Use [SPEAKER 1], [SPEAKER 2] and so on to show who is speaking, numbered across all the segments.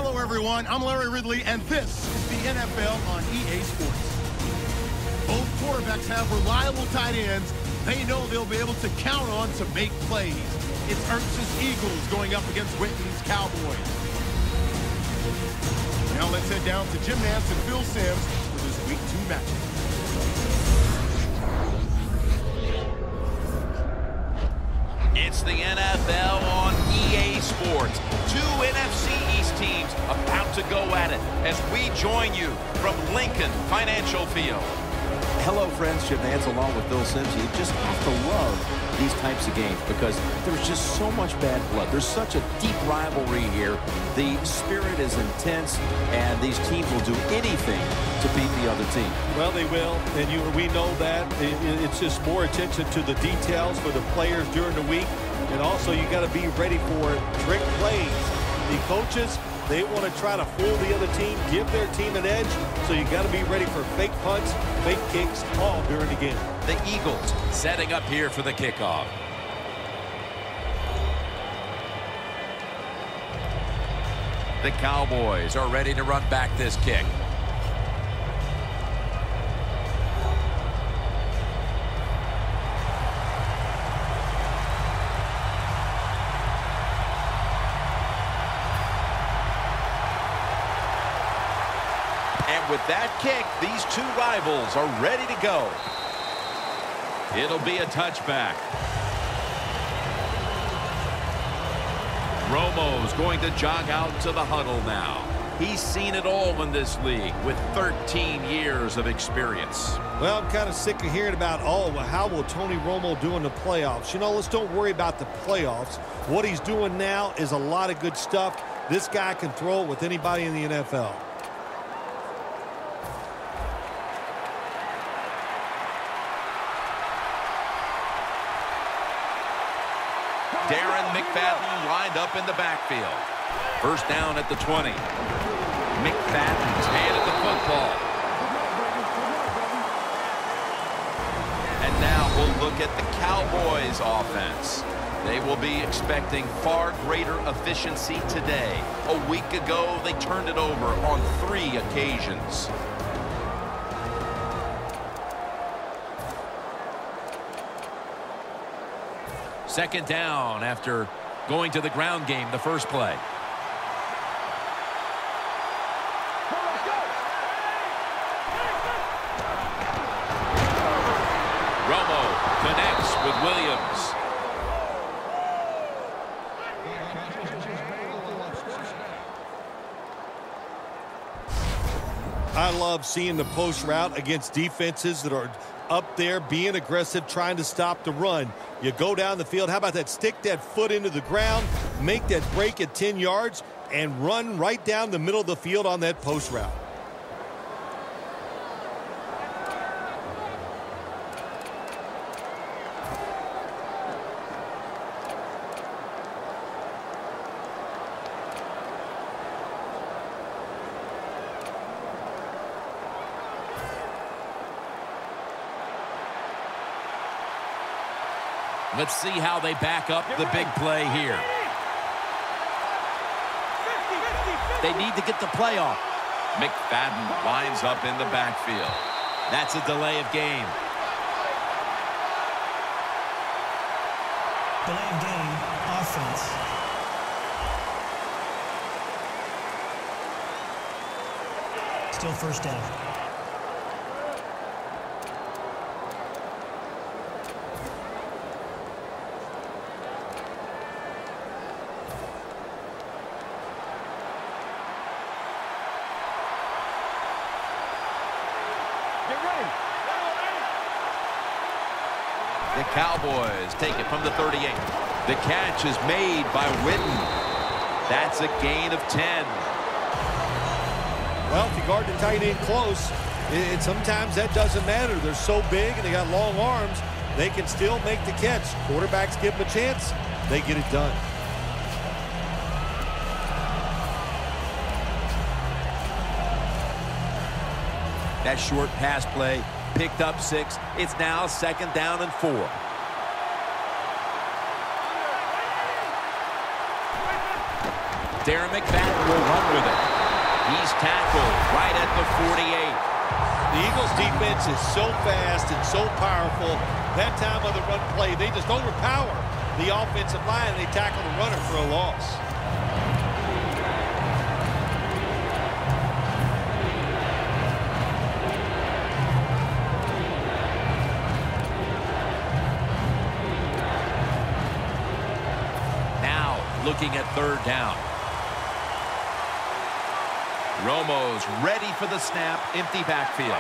[SPEAKER 1] Hello, everyone. I'm Larry Ridley, and this is the NFL on EA Sports. Both quarterbacks have reliable tight ends they know they'll be able to count on to make plays. It's Ertz's Eagles going up against Witten's Cowboys. Now let's head down to Jim Nantz and Phil Simms for this Week 2 matchup.
[SPEAKER 2] It's the NFL on EA Sports. Two NFC East teams about to go at it as we join you from Lincoln Financial Field.
[SPEAKER 3] Hello, friends. Jim Nantz along with Phil Simms. You just have to love these types of games because there's just so much bad blood. There's such a deep rivalry here. The spirit is intense, and these teams will do anything to beat the other team.
[SPEAKER 4] Well, they will, and we know that. It's just more attention to the details for the players during the week, and also you got to be ready for trick plays. The coaches, they want to try to fool the other team, give their team an edge, so you got to be ready for fake punts, fake kicks, all during the game.
[SPEAKER 2] The Eagles setting up here for the kickoff. The Cowboys are ready to run back this kick. And with that kick, these two rivals are ready to go. It'll be a touchback. Romo's going to jog out to the huddle now. He's seen it all in this league with 13 years of experience.
[SPEAKER 4] Well, I'm kind of sick of hearing about, how will Tony Romo do in the playoffs? You know, let's don't worry about the playoffs. What he's doing now is a lot of good stuff. This guy can throw it with anybody in the NFL.
[SPEAKER 2] Darren McFadden lined up in the backfield. First down at the 20. McFadden's handed the football. And now we'll look at the Cowboys offense. They will be expecting far greater efficiency today. A week ago, they turned it over on 3 occasions. Second down after going to the ground game the first play. Romo connects with Williams.
[SPEAKER 4] I love seeing the post route against defenses that are up there being aggressive, trying to stop the run. You go down the field. How about that? Stick that foot into the ground, make that break at 10 yards, and run right down the middle of the field on that post route.
[SPEAKER 2] Let's see how they back up the big play here. They need to get the play off. McFadden lines up in the backfield. That's a delay of game.
[SPEAKER 5] Delay of game, offense. Still first down.
[SPEAKER 2] The Cowboys take it from the 38. The catch is made by Witten. That's a gain of 10.
[SPEAKER 4] Well, if you guard the tight end close, sometimes that doesn't matter. They're so big and they got long arms, they can still make the catch. Quarterbacks give them a chance, they get it done.
[SPEAKER 2] That short pass play picked up 6. It's now 2nd down and 4. Darren McFadden will run with it. He's tackled right at the 48.
[SPEAKER 4] The Eagles defense is so fast and so powerful. That time of the run play, they just overpower the offensive line and they tackle the runner for a loss.
[SPEAKER 2] Now looking at third down. Romo's ready for the snap, empty backfield.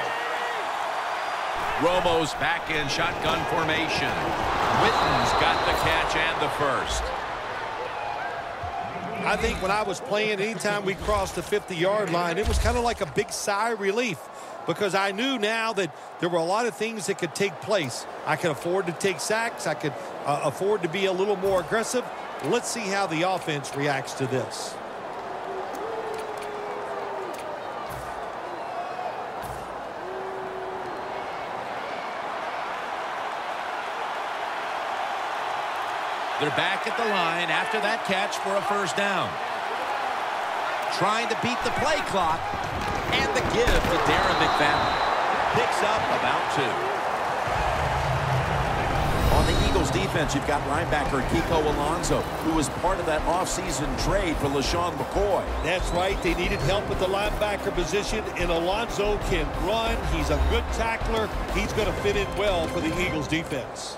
[SPEAKER 2] Romo's back in shotgun formation. Witten's got the catch and the first.
[SPEAKER 4] I think when I was playing, anytime we crossed the 50-yard line, it was kind of like a big sigh of relief because I knew now that there were a lot of things that could take place. I could afford to take sacks. I could afford to be a little more aggressive. Let's see how the offense reacts to this.
[SPEAKER 2] They're back at the line after that catch for a first down. Trying to beat the play clock. And the give to Darren McFadden. Picks up about 2.
[SPEAKER 3] On the Eagles defense, you've got linebacker Kiko Alonso, who was part of that offseason trade for LaShawn McCoy.
[SPEAKER 4] That's right. They needed help at the linebacker position, and Alonso can run. He's a good tackler. He's going to fit in well for the Eagles defense.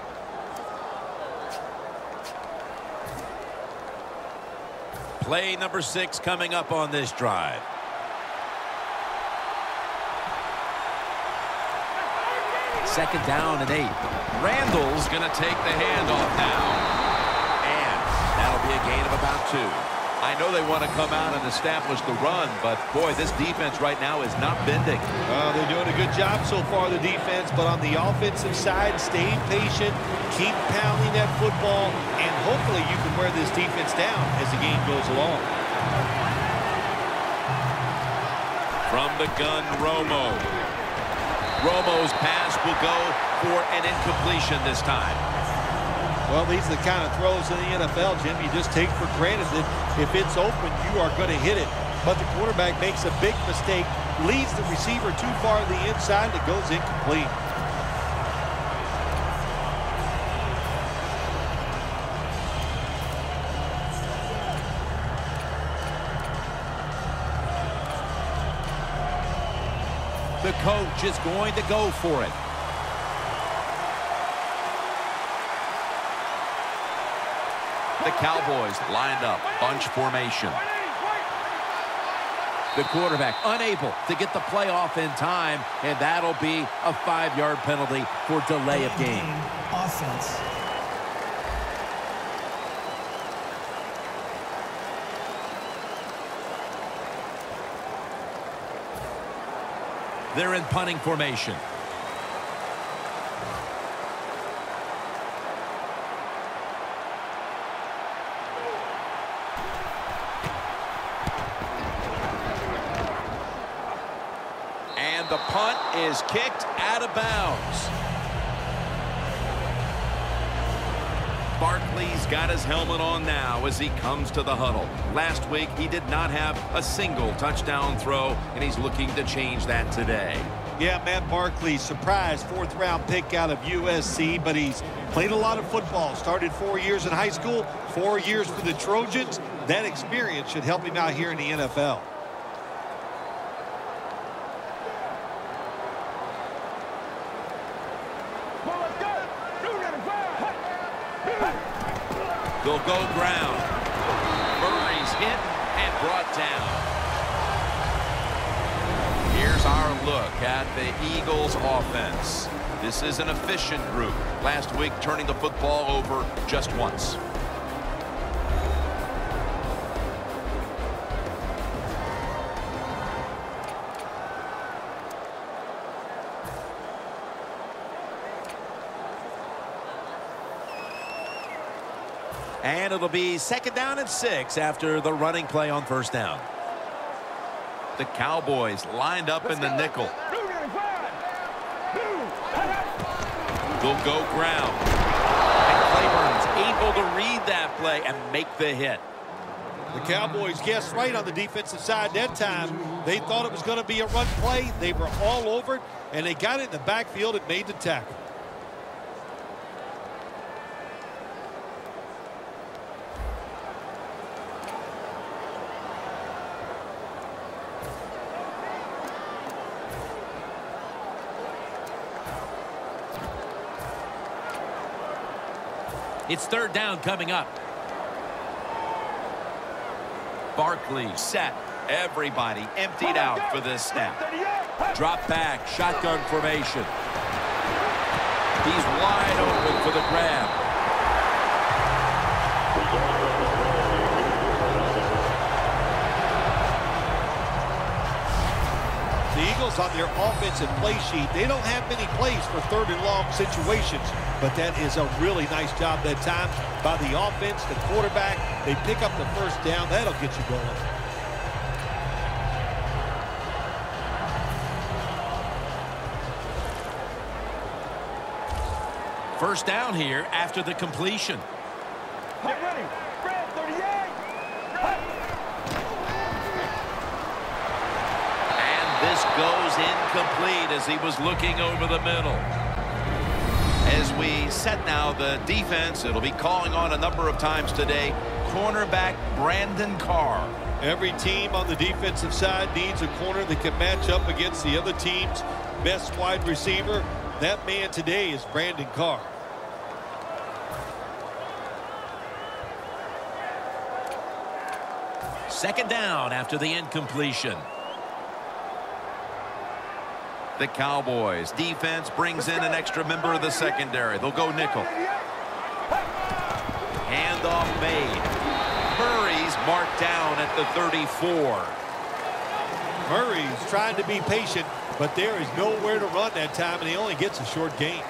[SPEAKER 2] Play number 6 coming up on this drive. Second down and 8. Randall's going to take the handoff now. And that'll be a gain of about 2. I know they want to come out and establish the run, but boy, this defense right now is not bending.
[SPEAKER 4] They're doing a good job so far, the defense, but on the offensive side, stay patient, keep pounding that football, and hopefully you can wear this defense down as the game goes along.
[SPEAKER 2] From the gun, Romo. Romo's pass will go for an incompletion this time.
[SPEAKER 4] Well, these are the kind of throws in the NFL, Jim, you just take for granted that if it's open, you are going to hit it. But the quarterback makes a big mistake, leads the receiver too far to the inside, that goes incomplete.
[SPEAKER 2] The coach is going to go for it. The Cowboys lined up, bunch formation. The quarterback unable to get the play off in time, and that'll be a 5-yard penalty for delay of game.
[SPEAKER 5] Offense.
[SPEAKER 2] They're in punting formation. And the punt is kicked out of bounds. Barkley's got his helmet on now as he comes to the huddle. Last week, he did not have a single touchdown throw, and he's looking to change that today.
[SPEAKER 4] Yeah, Matt Barkley, surprise, 4th-round pick out of USC, but he's played a lot of football. Started 4 years in high school, 4 years for the Trojans. That experience should help him out here in the NFL.
[SPEAKER 2] They'll go ground. Murray's hit and brought down. Here's our look at the Eagles offense. This is an efficient group. Last week, turning the football over just once. And it'll be 2nd down and 6 after the running play on 1st down. The Cowboys lined up in the nickel. They'll go ground. And Claiborne's able to read that play and make the hit.
[SPEAKER 4] The Cowboys guessed right on the defensive side that time. They thought it was going to be a run play. They were all over it, and they got it in the backfield and made the tackle.
[SPEAKER 2] It's third down coming up. Barkley set. Everybody emptied out for this snap. Drop back, shotgun formation. He's wide open for the grab.
[SPEAKER 4] The Eagles on their offensive play sheet, they don't have many plays for third and long situations, but that is a really nice job that time by the offense, the quarterback. They pick up the first down. That'll get you going.
[SPEAKER 2] First down here after the completion.
[SPEAKER 6] Get ready. Red 38.
[SPEAKER 2] This goes incomplete as he was looking over the middle. As we set now the defense, it'll be calling on a number of times today. Cornerback Brandon Carr.
[SPEAKER 4] Every team on the defensive side needs a corner that can match up against the other team's best wide receiver. That man today is Brandon Carr.
[SPEAKER 2] Second down after the incompletion. The Cowboys defense brings in an extra member of the secondary. They'll go nickel. Handoff made. Murray's marked down at the 34.
[SPEAKER 4] Murray's trying to be patient, but there is nowhere to run that time, and he only gets a short gain.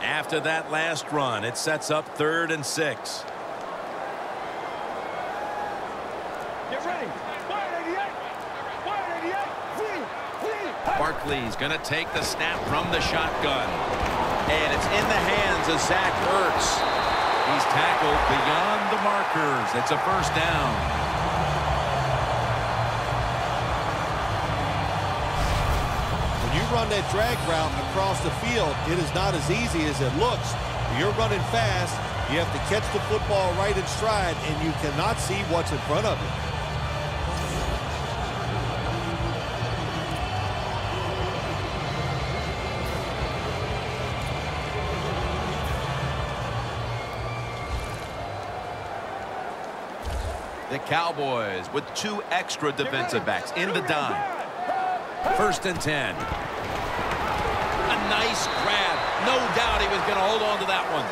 [SPEAKER 2] After that last run, it sets up 3rd and 6.
[SPEAKER 6] Get ready. 188.
[SPEAKER 2] Barkley's going to take the snap from the shotgun. And it's in the hands of Zach Ertz. He's tackled beyond the markers. It's a first down.
[SPEAKER 4] Run that drag route across the field, it is not as easy as it looks. You're running fast, you have to catch the football right in stride, and you cannot see what's in front of you.
[SPEAKER 2] The Cowboys with 2 extra defensive backs in the dime. 1st and 10. Nice grab. No doubt he was going to hold on to that one.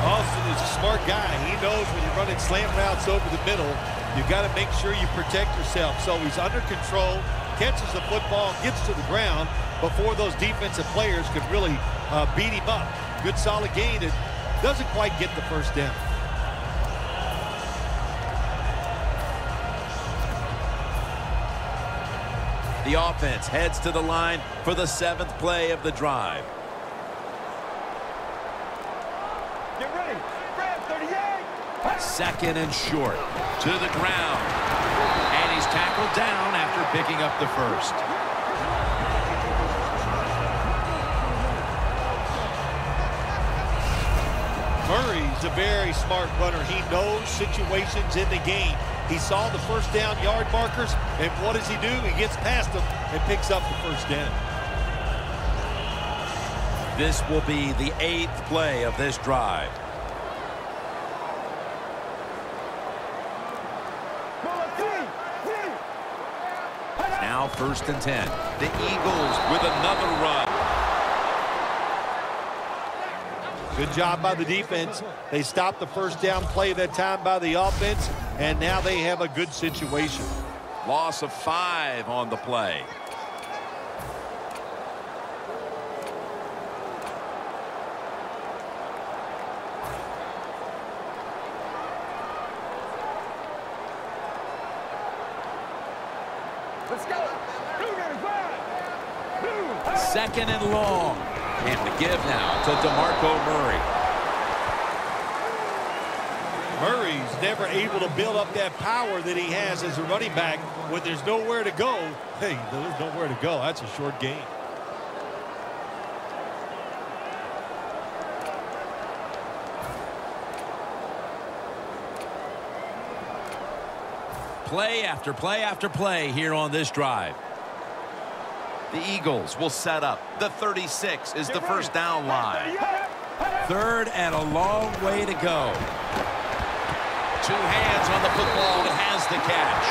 [SPEAKER 4] Austin is a smart guy. He knows when you're running slant routes over the middle, you've got to make sure you protect yourself. So he's under control, catches the football, gets to the ground before those defensive players could really beat him up. Good solid gain. It doesn't quite get the first down.
[SPEAKER 2] The offense heads to the line for the 7th play of the drive.
[SPEAKER 6] Get ready. Red 38.
[SPEAKER 2] 2nd and short to the ground. And he's tackled down after picking up the first.
[SPEAKER 4] Murray's a very smart runner. He knows situations in the game. He saw the first down yard markers, and what does he do? He gets past them and picks up the first down.
[SPEAKER 2] This will be the 8th play of this drive. Now 1st and 10. The Eagles with another run.
[SPEAKER 4] Good job by the defense. They stopped the first down play that time by the offense, and now they have a good situation.
[SPEAKER 2] Loss of 5 on the play.
[SPEAKER 6] Let's go. Blue got his flag.
[SPEAKER 2] Second and long. And the give now to DeMarco Murray.
[SPEAKER 4] Murray's never able to build up that power that he has as a running back when there's nowhere to go. Hey, there's nowhere to go. That's a short game.
[SPEAKER 2] Play after play after play here on this drive. The Eagles will set up. The 36 is the first down line. Third and a long way to go. Two hands on the football and has the catch.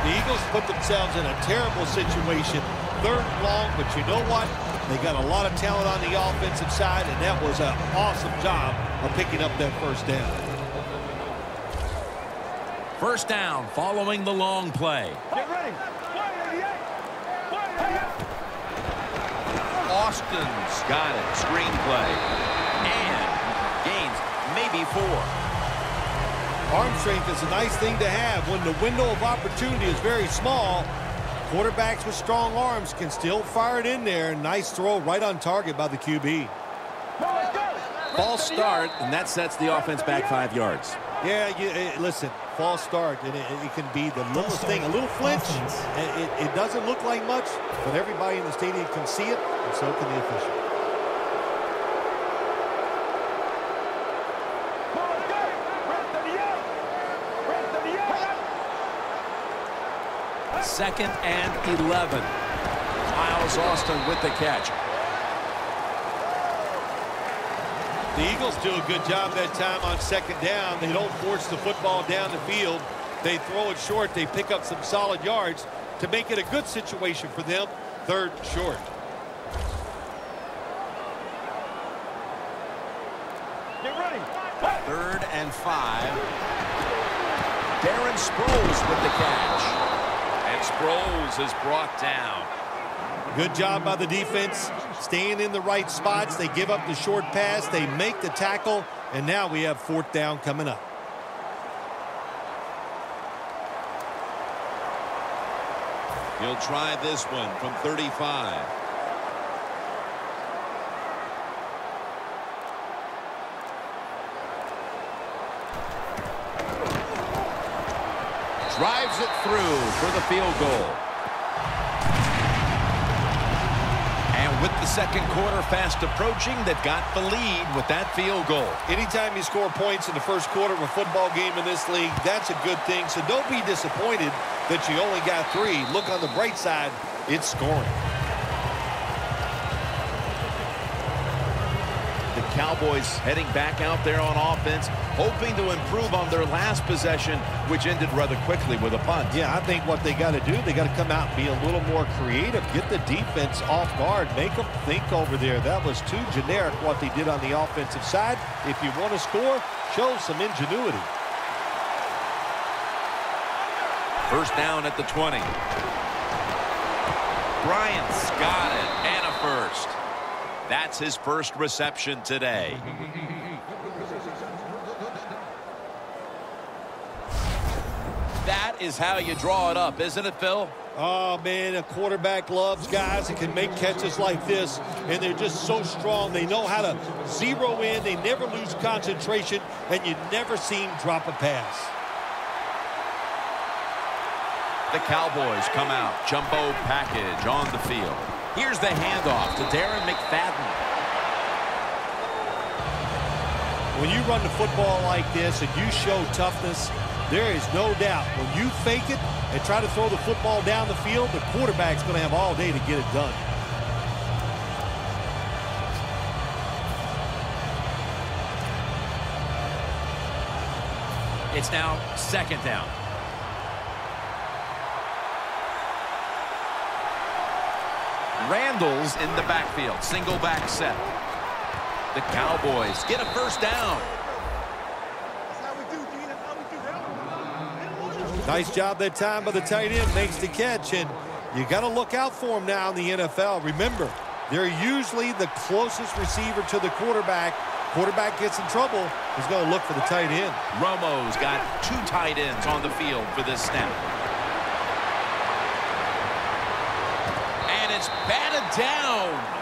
[SPEAKER 4] The Eagles put themselves in a terrible situation. Third and long, but you know what? They got a lot of talent on the offensive side, and that was an awesome job of picking up that first down.
[SPEAKER 2] First down following the long play.
[SPEAKER 6] Get ready. 188.
[SPEAKER 2] Austin's got it. Screenplay. And gains maybe 4.
[SPEAKER 4] Arm strength is a nice thing to have. When the window of opportunity is very small, quarterbacks with strong arms can still fire it in there. Nice throw right on target by the QB.
[SPEAKER 2] False start, and that sets the offense back 5 yards.
[SPEAKER 4] Yeah, listen, false start, and it can be the littlest thing. A little flinch, it doesn't look like much, but everybody in the stadium can see it, and so can the official.
[SPEAKER 2] Second and 11. Miles Austin with the catch.
[SPEAKER 4] The Eagles do a good job that time on second down. They don't force the football down the field. They throw it short. They pick up some solid yards to make it a good situation for them. Third short.
[SPEAKER 6] Get ready.
[SPEAKER 2] Third and 5. Darren Sproles with the catch. And Sproles is brought down.
[SPEAKER 4] Good job by the defense, staying in the right spots. They give up the short pass. They make the tackle, and now we have fourth down coming up.
[SPEAKER 2] He'll try this one from 35. Drives it through for the field goal. And with the second quarter fast approaching, they've got the lead with that field goal.
[SPEAKER 4] Anytime you score points in the first quarter of a football game in this league, that's a good thing. So don't be disappointed that you only got 3. Look on the bright side, it's scoring.
[SPEAKER 2] The Cowboys heading back out there on offense, hoping to improve on their last possession, which ended rather quickly with a punt.
[SPEAKER 4] Yeah, I think what they got to do, they got to come out and be a little more creative, get the defense off guard, make them think over there. That was too generic what they did on the offensive side. If you want to score, show some ingenuity.
[SPEAKER 2] First down at the 20. Bryant's got it, and a first. That's his first reception today. That is how you draw it up, isn't it, Phil?
[SPEAKER 4] Oh, man, a quarterback loves guys that can make catches like this, and they're just so strong. They know how to zero in. They never lose concentration, and you never see him drop a pass.
[SPEAKER 2] The Cowboys come out. Jumbo package on the field. Here's the handoff to Darren McFadden.
[SPEAKER 4] When you run the football like this and you show toughness, there is no doubt when you fake it and try to throw the football down the field, the quarterback's going to have all day to get it done.
[SPEAKER 2] It's now second down. Randall's in the backfield. Single back set. The Cowboys get a first down.
[SPEAKER 4] Nice job that time by the tight end. Makes the catch, and you got to look out for him now in the NFL. Remember, they're usually the closest receiver to the quarterback, Quarterback gets in trouble, he's going to look for the tight end.
[SPEAKER 2] Romo's got 2 tight ends on the field for this snap. And it's batted down.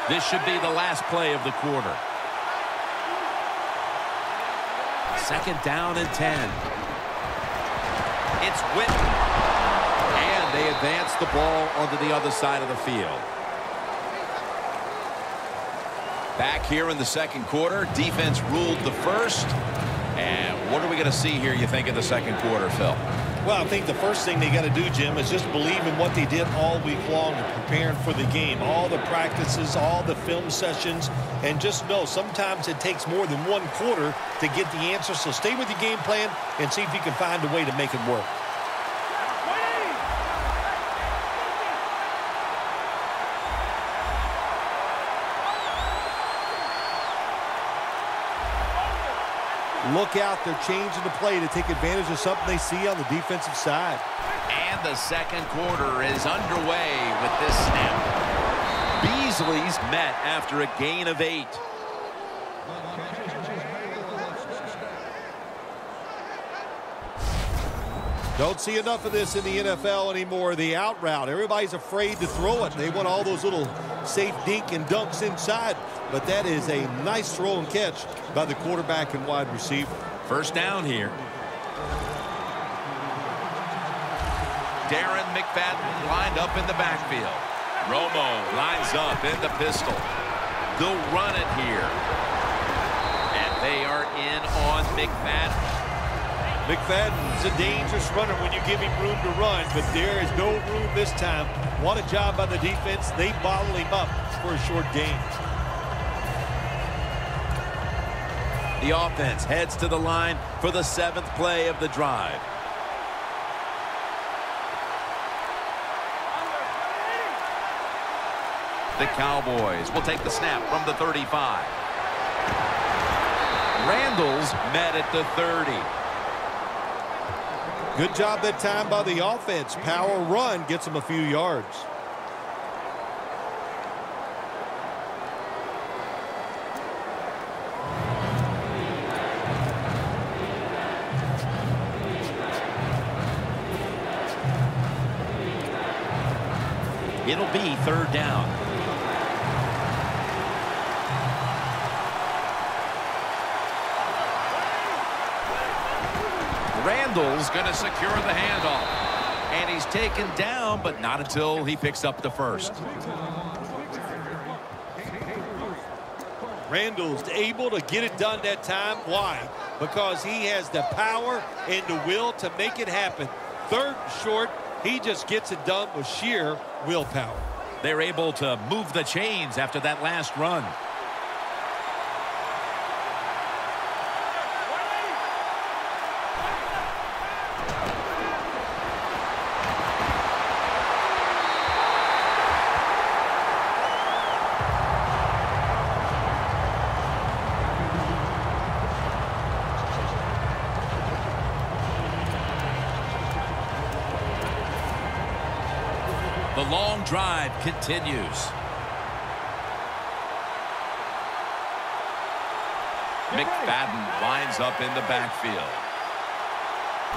[SPEAKER 2] This should be the last play of the quarter. 2nd down and 10. It's Witten. And they advance the ball onto the other side of the field. Back here in the 2nd quarter, defense ruled the first. And what are we going to see here, you think, in the 2nd quarter, Phil?
[SPEAKER 4] Well, I think the first thing they got to do, Jim, is just believe in what they did all week long in preparing for the game. All the practices, all the film sessions, and just know sometimes it takes more than 1 quarter to get the answer. So stay with your game plan and see if you can find a way to make it work. Look out, they're changing the play to take advantage of something they see on the defensive side.
[SPEAKER 2] And the 2nd quarter is underway with this snap. Beasley's met after a gain of 8.
[SPEAKER 4] Don't see enough of this in the NFL anymore. The out route. Everybody's afraid to throw it. They want all those little safe dink and dunks inside. But that is a nice throw and catch by the quarterback and wide receiver.
[SPEAKER 2] 1st down here. Darren McFadden lined up in the backfield. Romo lines up in the pistol. They'll run it here. And they are in on McFadden.
[SPEAKER 4] McFadden's a dangerous runner when you give him room to run, but there is no room this time. What a job by the defense. They bottle him up for a short gain.
[SPEAKER 2] The offense heads to the line for the 7th play of the drive. The Cowboys will take the snap from the 35. Randall's met at the 30.
[SPEAKER 4] Good job that time by the offense. Power run gets them a few yards.
[SPEAKER 2] It'll be 3rd down. Randall's going to secure the handoff. And he's taken down, but not until he picks up the 1st.
[SPEAKER 4] Randall's able to get it done that time. Why? Because he has the power and the will to make it happen. 3rd and short, he just gets it done with sheer willpower.
[SPEAKER 2] They're able to move the chains after that last run. The long drive continues. McFadden lines up in the backfield.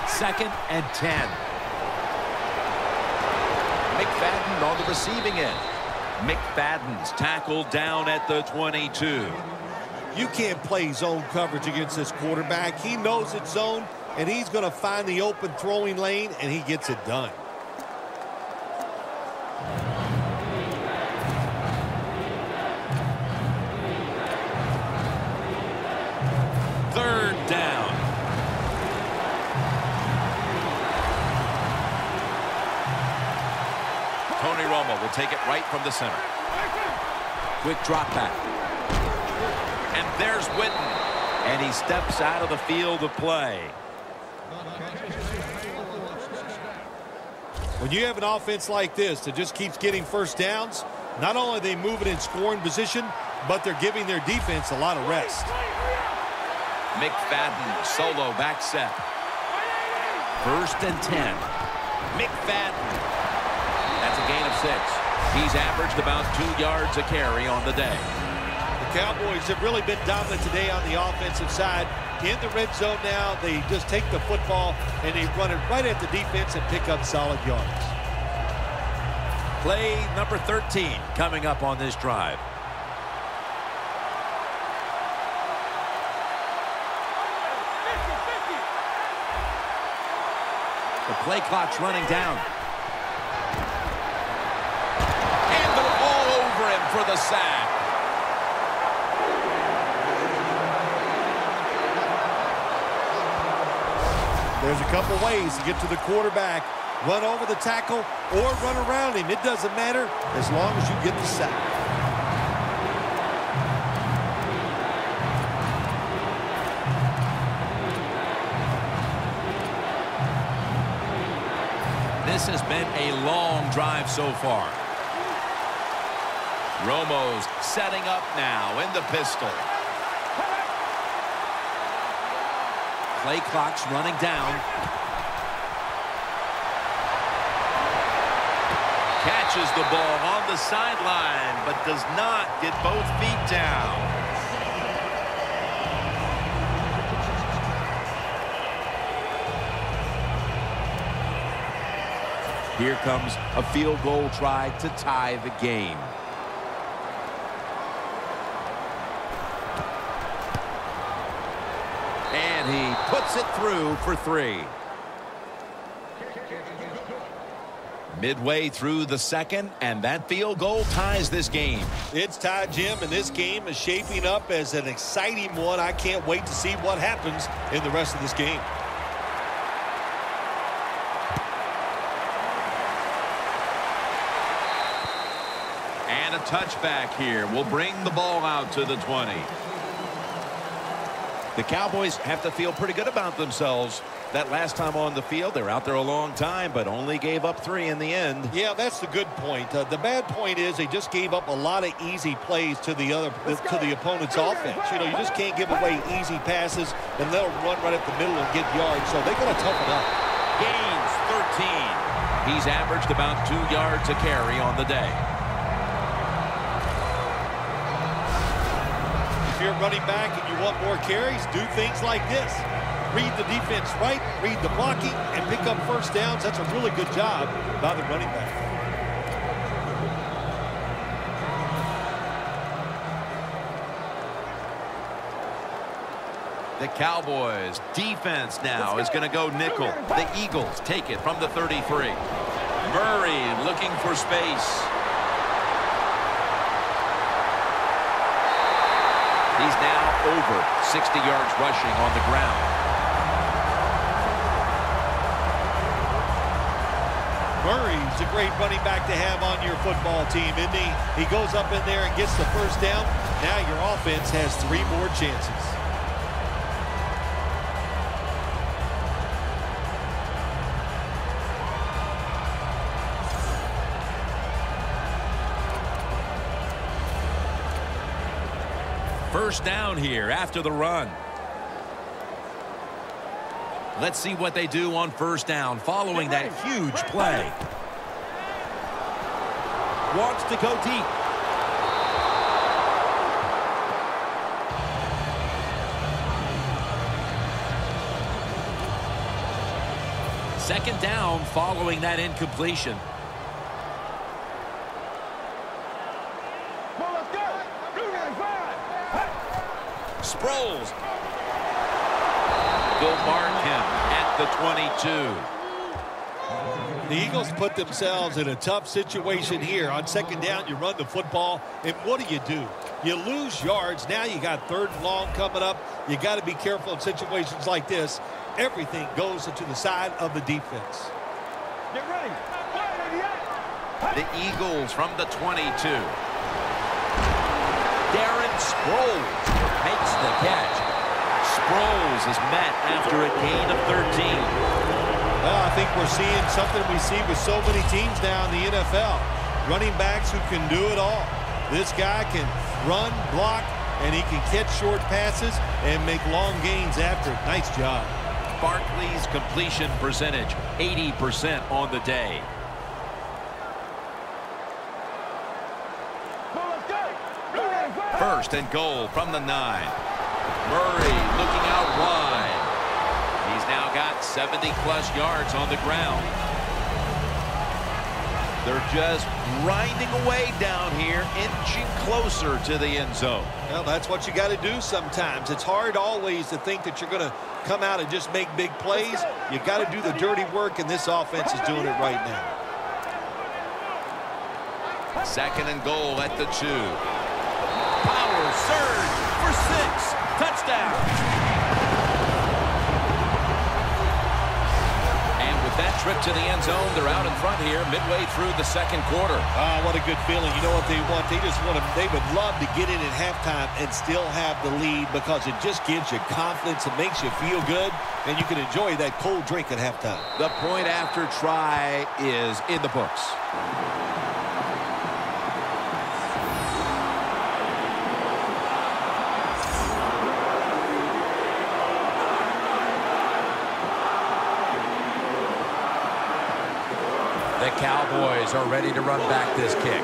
[SPEAKER 2] 2nd and 10. McFadden on the receiving end. McFadden's tackled down at the 22.
[SPEAKER 4] You can't play zone coverage against this quarterback. He knows it's zone, and he's going to find the open throwing lane, and he gets it done. Will take it right from the center. Quick drop back.
[SPEAKER 2] And there's Witten.
[SPEAKER 3] And he steps out of the field of play.
[SPEAKER 4] When you have an offense like this that just keeps getting first downs, not only are they moving in scoring position, but they're giving their defense a lot of rest.
[SPEAKER 2] McFadden, solo back set.
[SPEAKER 3] 1st and 10.
[SPEAKER 2] McFadden. That's a gain of 6. He's averaged about 2 yards a carry on the day.
[SPEAKER 4] The Cowboys have really been dominant today on the offensive side. In the red zone now, they just take the football and they run it right at the defense and pick up solid yards.
[SPEAKER 3] Play number 13 coming up on this drive. The play clock's running down.
[SPEAKER 2] And they're all over him for the sack.
[SPEAKER 4] There's a couple ways to get to the quarterback. Run over the tackle or run around him. It doesn't matter as long as you get the sack.
[SPEAKER 2] This has been a long drive so far. Romo's setting up now in the pistol.
[SPEAKER 3] Play clock's running down.
[SPEAKER 2] Catches the ball on the sideline, but does not get both feet down.
[SPEAKER 3] Here comes a field goal try to tie the game. And he puts it through for 3.
[SPEAKER 2] Midway through the second, and that field goal ties this game.
[SPEAKER 4] It's tied, Jim, and this game is shaping up as an exciting one. I can't wait to see what happens in the rest of this game.
[SPEAKER 2] And a touchback here will bring the ball out to the 20.
[SPEAKER 3] The Cowboys have to feel pretty good about themselves. That last time on the field, they're out there a long time, but only gave up 3 in the end.
[SPEAKER 4] Yeah, that's the good point. The bad point is they just gave up a lot of easy plays to the opponent's offense. You know, you just can't give away easy passes, and they'll run right up the middle and get yards. So they got to toughen up.
[SPEAKER 2] Gains 13. He's averaged about 2 yards a carry on the day.
[SPEAKER 4] If you're running back and you want more carries, do things like this. Read the defense right, read the blocking, and pick up first downs. That's a really good job by the running back.
[SPEAKER 2] The Cowboys defense now is going to go nickel. The Eagles take it from the 33. Murray looking for space. He's now over 60 yards rushing on the ground.
[SPEAKER 4] Murray's a great running back to have on your football team, isn't he? He goes up in there and gets the first down. Now your offense has 3 more chances.
[SPEAKER 2] First down here after the run. Let's see what they do on first down following that huge play.
[SPEAKER 3] Wants to go deep.
[SPEAKER 2] Second down following that incompletion. Sproles will mark him at the 22.
[SPEAKER 4] The Eagles put themselves in a tough situation here. On second down, you run the football, and what do? You lose yards. Now you got 3rd and long coming up. You got to be careful in situations like this. Everything goes to the side of the defense.
[SPEAKER 6] Get ready.
[SPEAKER 2] The Eagles from the 22. Darren Sproles making Cowboys is met after a gain of 13.
[SPEAKER 4] Well, I think we're seeing something we see with so many teams now in the NFL. Running backs who can do it all. This guy can run, block, and he can catch short passes and make long gains after it. Nice job.
[SPEAKER 2] Barkley's completion percentage, 80% on the day. First and goal from the 9. Murray looking out wide. He's now got 70-plus yards on the ground. They're just grinding away down here, inching closer to the end zone.
[SPEAKER 4] Well, that's what you got to do sometimes. It's hard always to think that you're going to come out and just make big plays. You got to do the dirty work, and this offense is doing it right now.
[SPEAKER 2] Second and goal at the 2. Power surge for 6. Touchdown. And with that trip to the end zone, they're out in front here midway through the second quarter.
[SPEAKER 4] Oh, what a good feeling. You know what they want? They just want to, they would love to get in at halftime and still have the lead because it just gives you confidence. It makes you feel good, and you can enjoy that cold drink at halftime.
[SPEAKER 2] The point after try is in the books. The Cowboys are ready to run back this kick.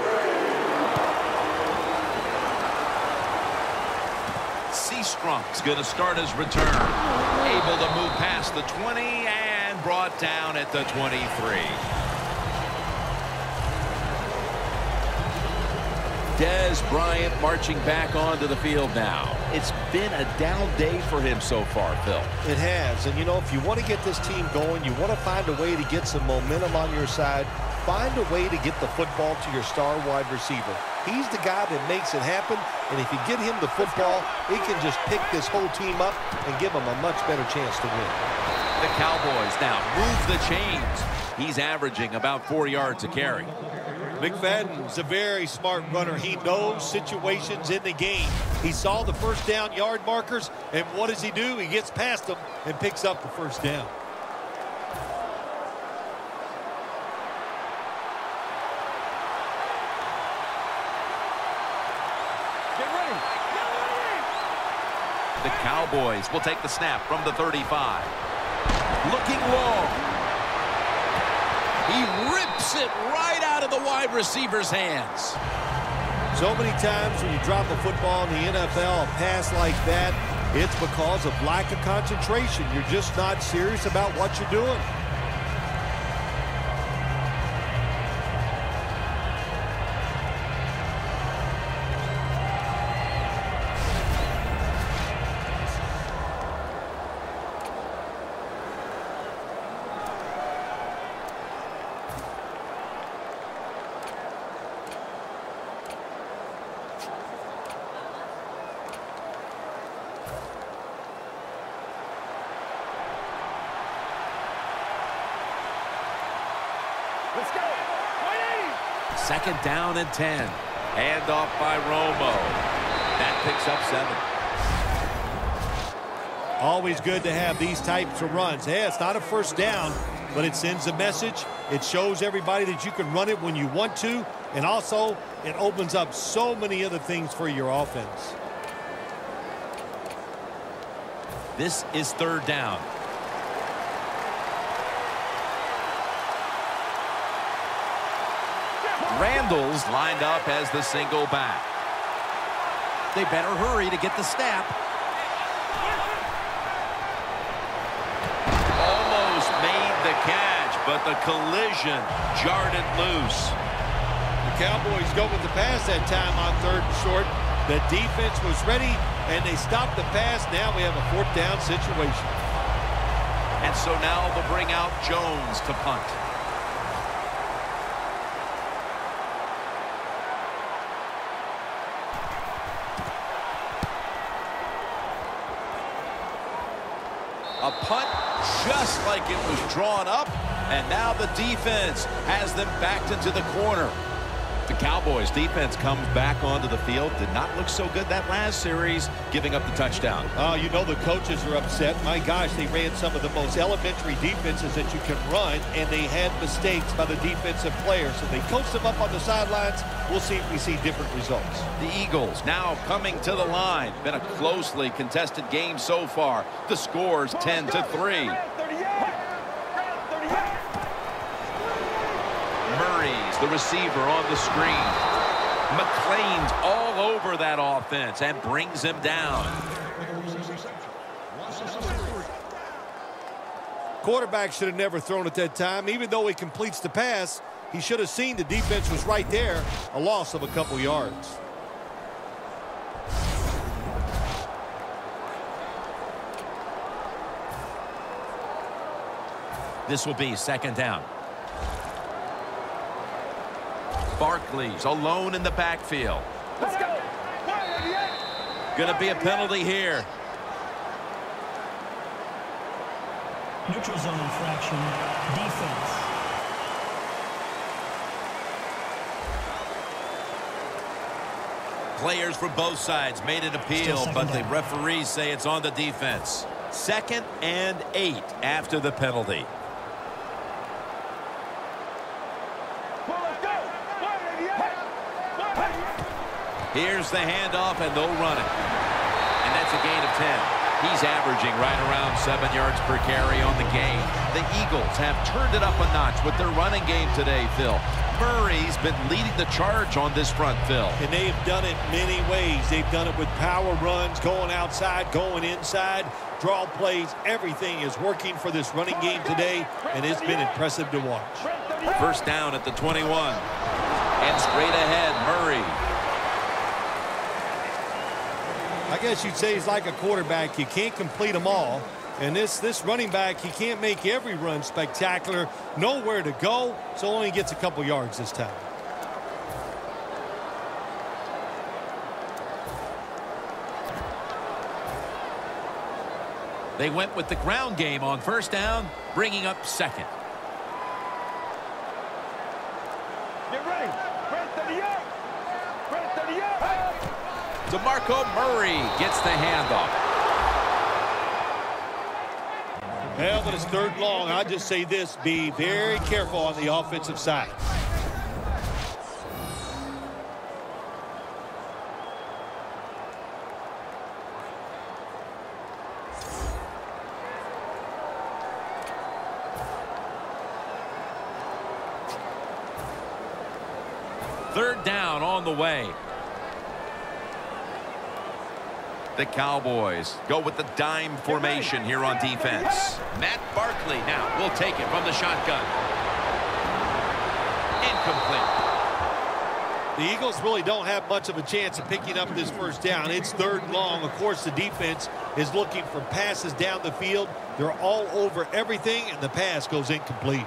[SPEAKER 2] Seastrunk's going to start his return. Able to move past the 20 and brought down at the 23. Dez Bryant marching back onto the field now. It's been a down day for him so far, Phil.
[SPEAKER 4] It has. And, you know, if you want to get this team going, you want to find a way to get some momentum on your side. Find a way to get the football to your star wide receiver. He's the guy that makes it happen. And if you get him the football, he can just pick this whole team up and give them a much better chance to win.
[SPEAKER 2] The Cowboys now move the chains. He's averaging about 4 yards a carry.
[SPEAKER 4] McFadden's a very smart runner. He knows situations in the game. He saw the first down yard markers, and what does he do? He gets past them and picks up the first down.
[SPEAKER 6] Get ready.
[SPEAKER 2] The Cowboys will take the snap from the 35. Looking long. He rips it right out of the wide receiver's hands.
[SPEAKER 4] So many times when you drop a football in the NFL, a pass like that, it's because of lack of concentration. You're just not serious about what you're doing.
[SPEAKER 6] Let's go. 180.
[SPEAKER 2] Second down and 10. Hand off by Romo. That picks up 7.
[SPEAKER 4] Always good to have these types of runs. Hey, it's not a first down, but it sends a message. It shows everybody that you can run it when you want to, and also it opens up so many other things for your offense.
[SPEAKER 2] This is third down. Randall's lined up as the single back. They better hurry to get the snap. Almost made the catch, but the collision jarred it loose.
[SPEAKER 4] The Cowboys go with the pass that time on third and short. The defense was ready, and they stopped the pass. Now we have a fourth down situation.
[SPEAKER 2] And so now they'll bring out Jones to punt. A punt just like it was drawn up, and now the defense has them backed into the corner. The Cowboys defense comes back onto the field. Did not look so good that last series, giving up the touchdown.
[SPEAKER 4] You know the coaches are upset. My gosh, they ran some of the most elementary defenses that you can run, and they had mistakes by the defensive players. So they coached them up on the sidelines. We'll see if we see different results.
[SPEAKER 2] The Eagles now coming to the line. Been a closely contested game so far. The score's 10-3. Murray's the receiver on the screen. McLean's all over that offense and brings him down.
[SPEAKER 4] Quarterback should have never thrown at that time. Even though he completes the pass, he should have seen the defense was right there. A loss of a couple yards.
[SPEAKER 2] This will be second down. Barkley's alone in the backfield.
[SPEAKER 6] Let's go.
[SPEAKER 2] Gonna be a penalty here.
[SPEAKER 5] Neutral zone infraction. Defense.
[SPEAKER 2] Players for both sides made an appeal, but the referees say it's on the defense. 2nd and 8 after the penalty. Here's the handoff, and they'll run it. And that's a gain of 10. He's averaging right around 7 yards per carry on the game. The Eagles have turned it up a notch with their running game today, Phil. Murray's been leading the charge on this front, Phil.
[SPEAKER 4] And they've done it many ways. They've done it with power runs, going outside, going inside, draw plays. Everything is working for this running game today, and it's been impressive to watch.
[SPEAKER 2] First down at the 21. And straight ahead, Murray.
[SPEAKER 4] I guess you'd say he's like a quarterback. You can't complete them all. And this running back, he can't make every run spectacular. Nowhere to go, so only gets a couple yards this time.
[SPEAKER 2] They went with the ground game on first down, bringing up second.
[SPEAKER 6] Get ready.
[SPEAKER 2] DeMarco Murray gets the handoff.
[SPEAKER 4] Well, but it's 3rd long. I'll just say this. Be very careful on the offensive side.
[SPEAKER 2] Third down on the way. The Cowboys go with the dime formation here on defense. Matt Barkley now will take it from the shotgun. Incomplete.
[SPEAKER 4] The Eagles really don't have much of a chance of picking up this first down. It's 3rd long. Of course, the defense is looking for passes down the field. They're all over everything, and the pass goes incomplete.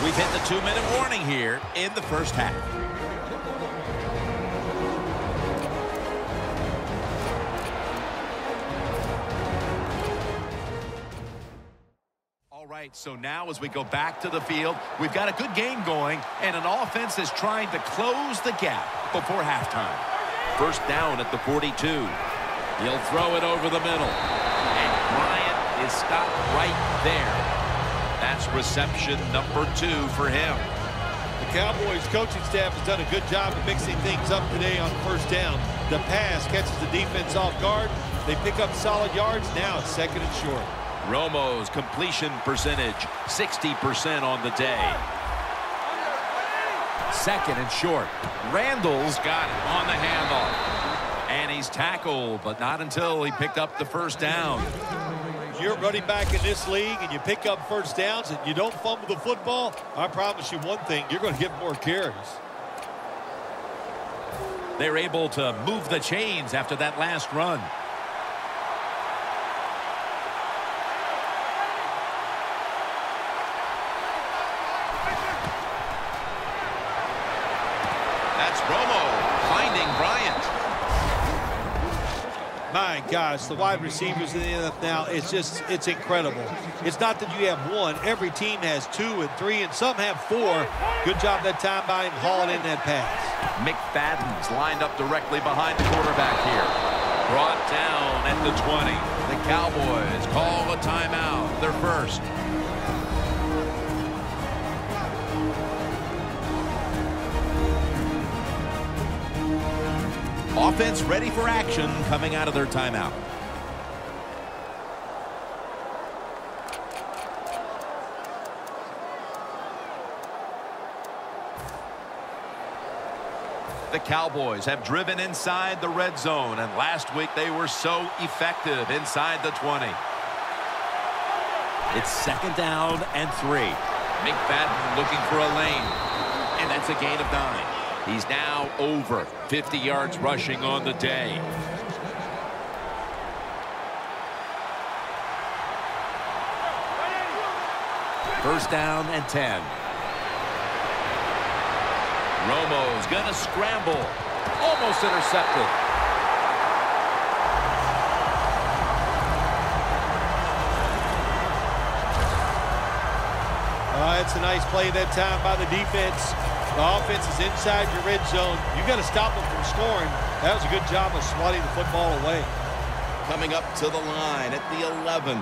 [SPEAKER 2] We've hit the 2-minute warning here in the first half. All right, so now as we go back to the field, we've got a good game going, and an offense is trying to close the gap before halftime. First down at the 42. He'll throw it over the middle. And Bryant is stopped right there. That's reception number 2 for him.
[SPEAKER 4] The Cowboys coaching staff has done a good job of mixing things up today on first down. The pass catches the defense off guard. They pick up solid yards. Now it's 2nd and short.
[SPEAKER 2] Romo's completion percentage, 60% on the day. 2nd and short. Randall's got it on the handoff. And he's tackled, but not until he picked up the first down.
[SPEAKER 4] You're running back in this league and you pick up first downs and you don't fumble the football, I promise you one thing, you're going to get more carries.
[SPEAKER 2] They're able to move the chains after that last run. That's Romo finding Bryant.
[SPEAKER 4] My gosh, the wide receivers in the NFL now, it's incredible. It's not that you have one. Every team has 2 and 3, and some have 4. Good job that time by him hauling in that pass.
[SPEAKER 2] McFadden's lined up directly behind the quarterback here. Brought down at the 20. The Cowboys call a timeout, their first. Offense ready for action coming out of their timeout. The Cowboys have driven inside the red zone, and last week they were so effective inside the 20. It's 2nd down and 3. McFadden looking for a lane, and that's a gain of 9. He's now over 50 yards rushing on the day. First down and 10. Romo's going to scramble. Almost intercepted.
[SPEAKER 4] It's a nice play that time by the defense. The offense is inside your red zone. You got to stop them from scoring. That was a good job of swatting the football away.
[SPEAKER 2] Coming up to the line at the 11.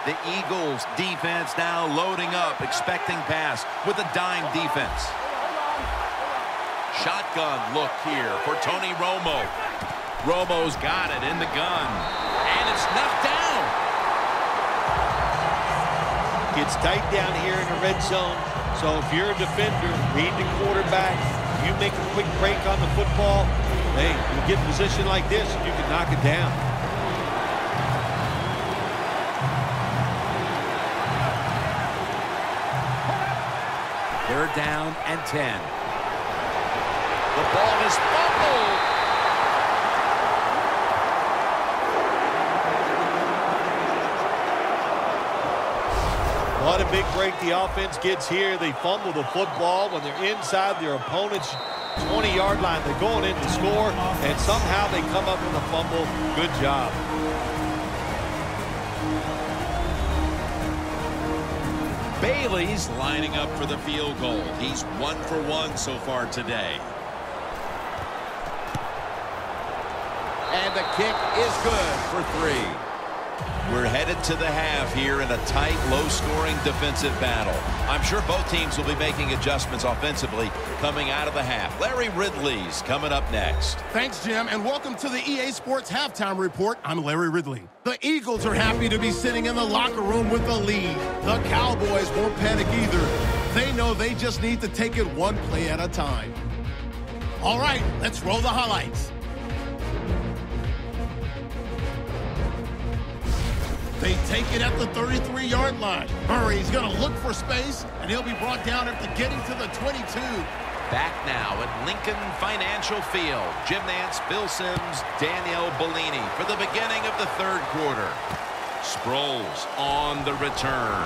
[SPEAKER 2] The Eagles defense now loading up, expecting pass with a dime defense. Shotgun look here for Tony Romo. Romo's got it in the gun, and it's knocked down.
[SPEAKER 4] Gets tight down here in the red zone. So if you're a defender, read the quarterback, you make a quick break on the football, hey, you get in a position like this, you can knock it down.
[SPEAKER 2] Third down and 10. The ball is fumbled.
[SPEAKER 4] What a big break the offense gets here. They fumble the football when they're inside their opponent's 20-yard line. They're going in to score, and somehow they come up with a fumble. Good job.
[SPEAKER 2] Bailey's lining up for the field goal. He's 1 for 1 so far today. And the kick is good for 3. We're headed to the half here in a tight, low-scoring defensive battle. I'm sure both teams will be making adjustments offensively coming out of the half. Larry Ridley's coming up next.
[SPEAKER 1] Thanks, Jim, and welcome to the EA Sports Halftime Report. I'm Larry Ridley. The Eagles are happy to be sitting in the locker room with the lead. The Cowboys won't panic either. They know they just need to take it one play at a time. All right, let's roll the highlights. They take it at the 33-yard line. Murray's going to look for space, and he'll be brought down after getting to the 22.
[SPEAKER 2] Back now at Lincoln Financial Field. Jim Nantz, Bill Sims, Danielle Bellini for the beginning of the third quarter. Sproles on the return.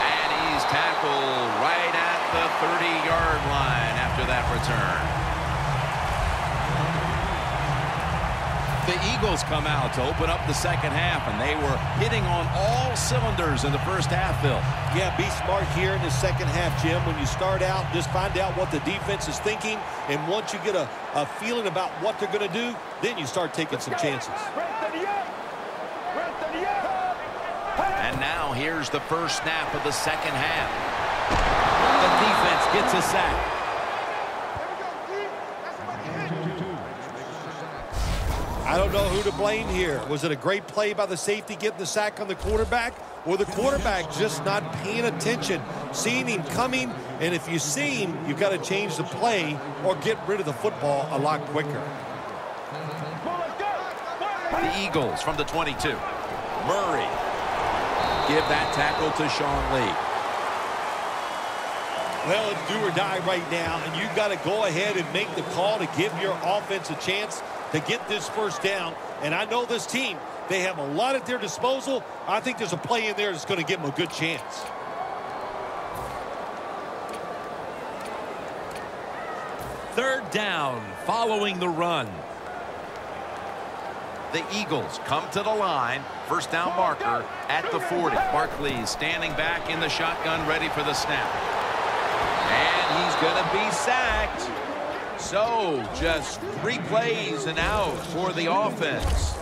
[SPEAKER 2] And he's tackled right at the 30-yard line after that return. The Eagles come out to open up the second half, and they were hitting on all cylinders in the first half, Bill.
[SPEAKER 4] Yeah, be smart here in the second half, Jim. When you start out, just find out what the defense is thinking, and once you get a feeling about what they're going to do, then you start taking some chances.
[SPEAKER 2] And now here's the first snap of the second half. The defense gets a sack.
[SPEAKER 4] I don't know who to blame here. Was it a great play by the safety getting the sack on the quarterback, or the quarterback just not paying attention, seeing him coming? And if you see him, you've got to change the play or get rid of the football a lot quicker.
[SPEAKER 2] The Eagles from the 22. Murray. Give that tackle to Sean Lee.
[SPEAKER 4] Well, it's do or die right now, and you've got to go ahead and make the call to give your offense a chance to get this first down. And I know this team, they have a lot at their disposal. I think there's a play in there that's going to give them a good chance.
[SPEAKER 2] Third down following the run. The Eagles come to the line. First down marker at the 40. Barkley standing back in the shotgun, ready for the snap. And he's going to be sacked. So just 3 plays and out for the offense.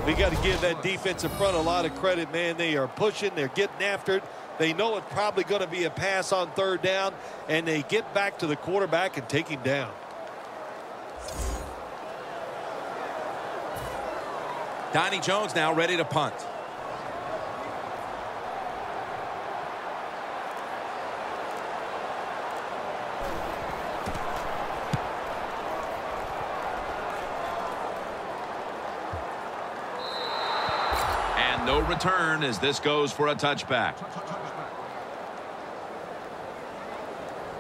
[SPEAKER 4] We got to give that defensive front a lot of credit, man. They are pushing. They're getting after it. They know it's probably going to be a pass on 3rd down, and they get back to the quarterback and take him down.
[SPEAKER 2] Donnie Jones now ready to punt. And no return as this goes for a touchback.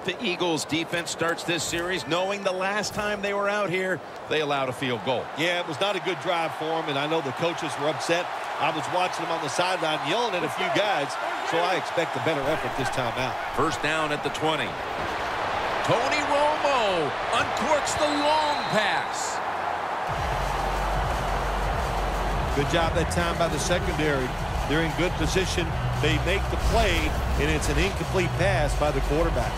[SPEAKER 2] The Eagles defense starts this series knowing the last time they were out here, they allowed a field goal.
[SPEAKER 4] Yeah, it was not a good drive for them, and I know the coaches were upset. I was watching them on the sideline yelling at a few guys, so I expect a better effort this time out.
[SPEAKER 2] First down at the 20. Tony Romo uncorks the long pass.
[SPEAKER 4] Good job that time by the secondary. They're in good position. They make the play, and it's an incomplete pass by the quarterback.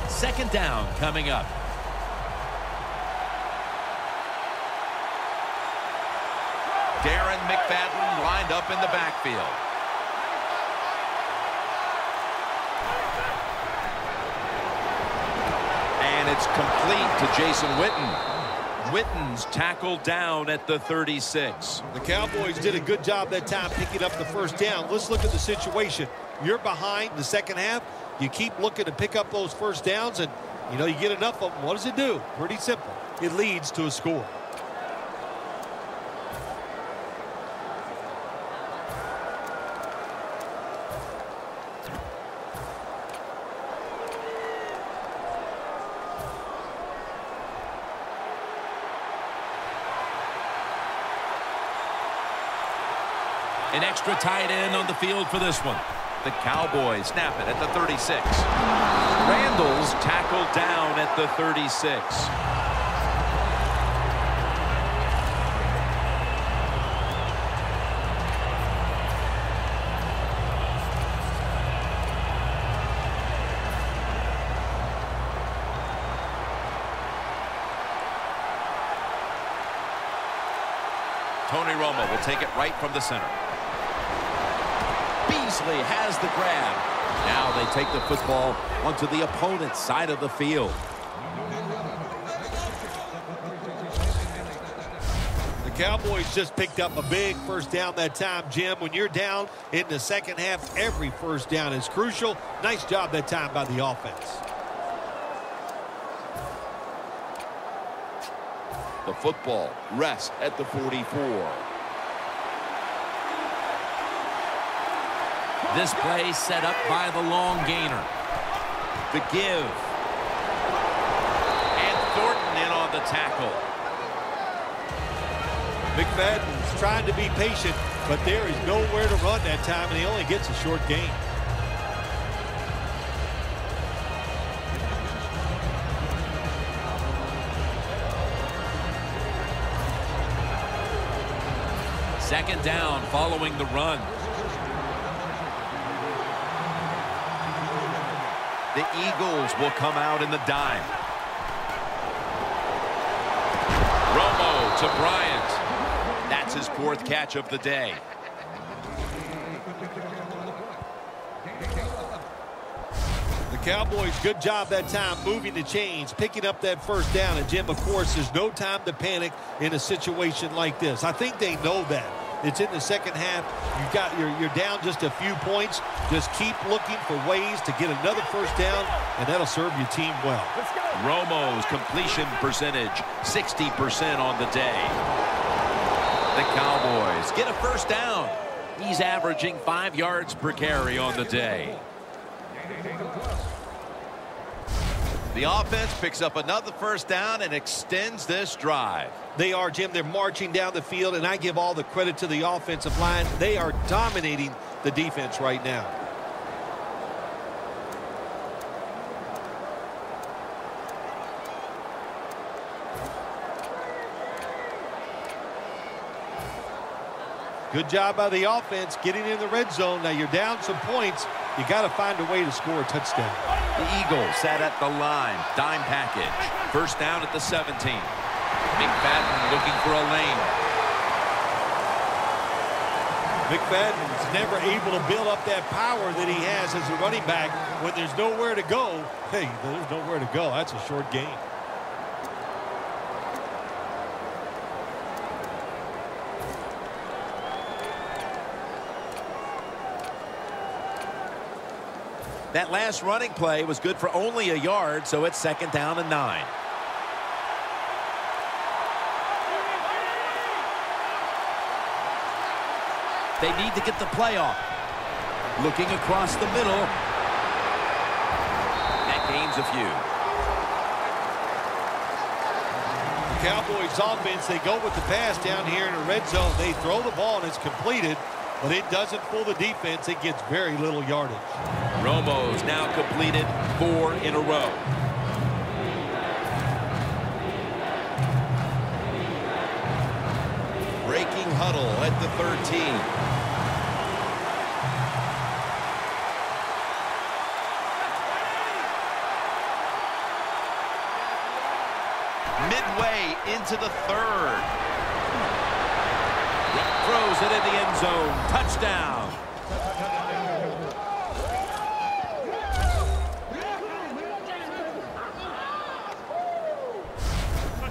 [SPEAKER 2] Second down coming up. Darren McFadden lined up in the backfield. And it's complete to Jason Witten. Witten's tackled down at the 36.
[SPEAKER 4] The Cowboys did a good job that time picking up the first down. Let's look at the situation. You're behind the second half. You keep looking to pick up those first downs, and, you know, you get enough of them. What does it do? Pretty simple. It leads to a score.
[SPEAKER 2] An extra tight end on the field for this one. The Cowboys snap it at the 36. Randall's tackled down at the 36. Tony Romo will take it right from the center. Beasley has the grab. Now they take the football onto the opponent's side of the field.
[SPEAKER 4] The Cowboys just picked up a big first down that time, Jim. When you're down in the second half, every first down is crucial. Nice job that time by the offense.
[SPEAKER 2] The football rests at the 44. This play set up by the long gainer. The give. And Thornton in on the tackle.
[SPEAKER 4] McFadden's trying to be patient, but there is nowhere to run that time, and he only gets a short gain.
[SPEAKER 2] Second down following the run. The Eagles will come out in the dime. Romo to Bryant. That's his 4th catch of the day.
[SPEAKER 4] The Cowboys, good job that time moving the chains, picking up that first down. And, Jim, of course, there's no time to panic in a situation like this. I think they know that. It's in the second half. You're down just a few points. Just keep looking for ways to get another first down, and that'll serve your team well.
[SPEAKER 2] Romo's completion percentage, 60% on the day. The Cowboys get a first down. He's averaging 5 yards per carry on the day. The offense picks up another first down and extends this drive.
[SPEAKER 4] They are, Jim. They're marching down the field, and I give all the credit to the offensive line. They are dominating the defense right now. Good job by the offense getting in the red zone. Now you're down some points. You got to find a way to score a touchdown.
[SPEAKER 2] The Eagles sat at the line. Dime package. First down at the 17. McFadden looking for a lane.
[SPEAKER 4] McFadden's never able to build up that power that he has as a running back. When there's nowhere to go, hey, there's nowhere to go. That's a short game.
[SPEAKER 2] That last running play was good for only a yard, so it's 2nd down and 9. They need to get the play off. Looking across the middle. That gains a few.
[SPEAKER 4] The Cowboys offense, they go with the pass down here in the red zone. They throw the ball and it's completed, but it doesn't fool the defense. It gets very little yardage.
[SPEAKER 2] Romo's now completed 4 in a row. Breaking huddle at the 13. Midway into the 3rd. Throws it in the end zone. Touchdown.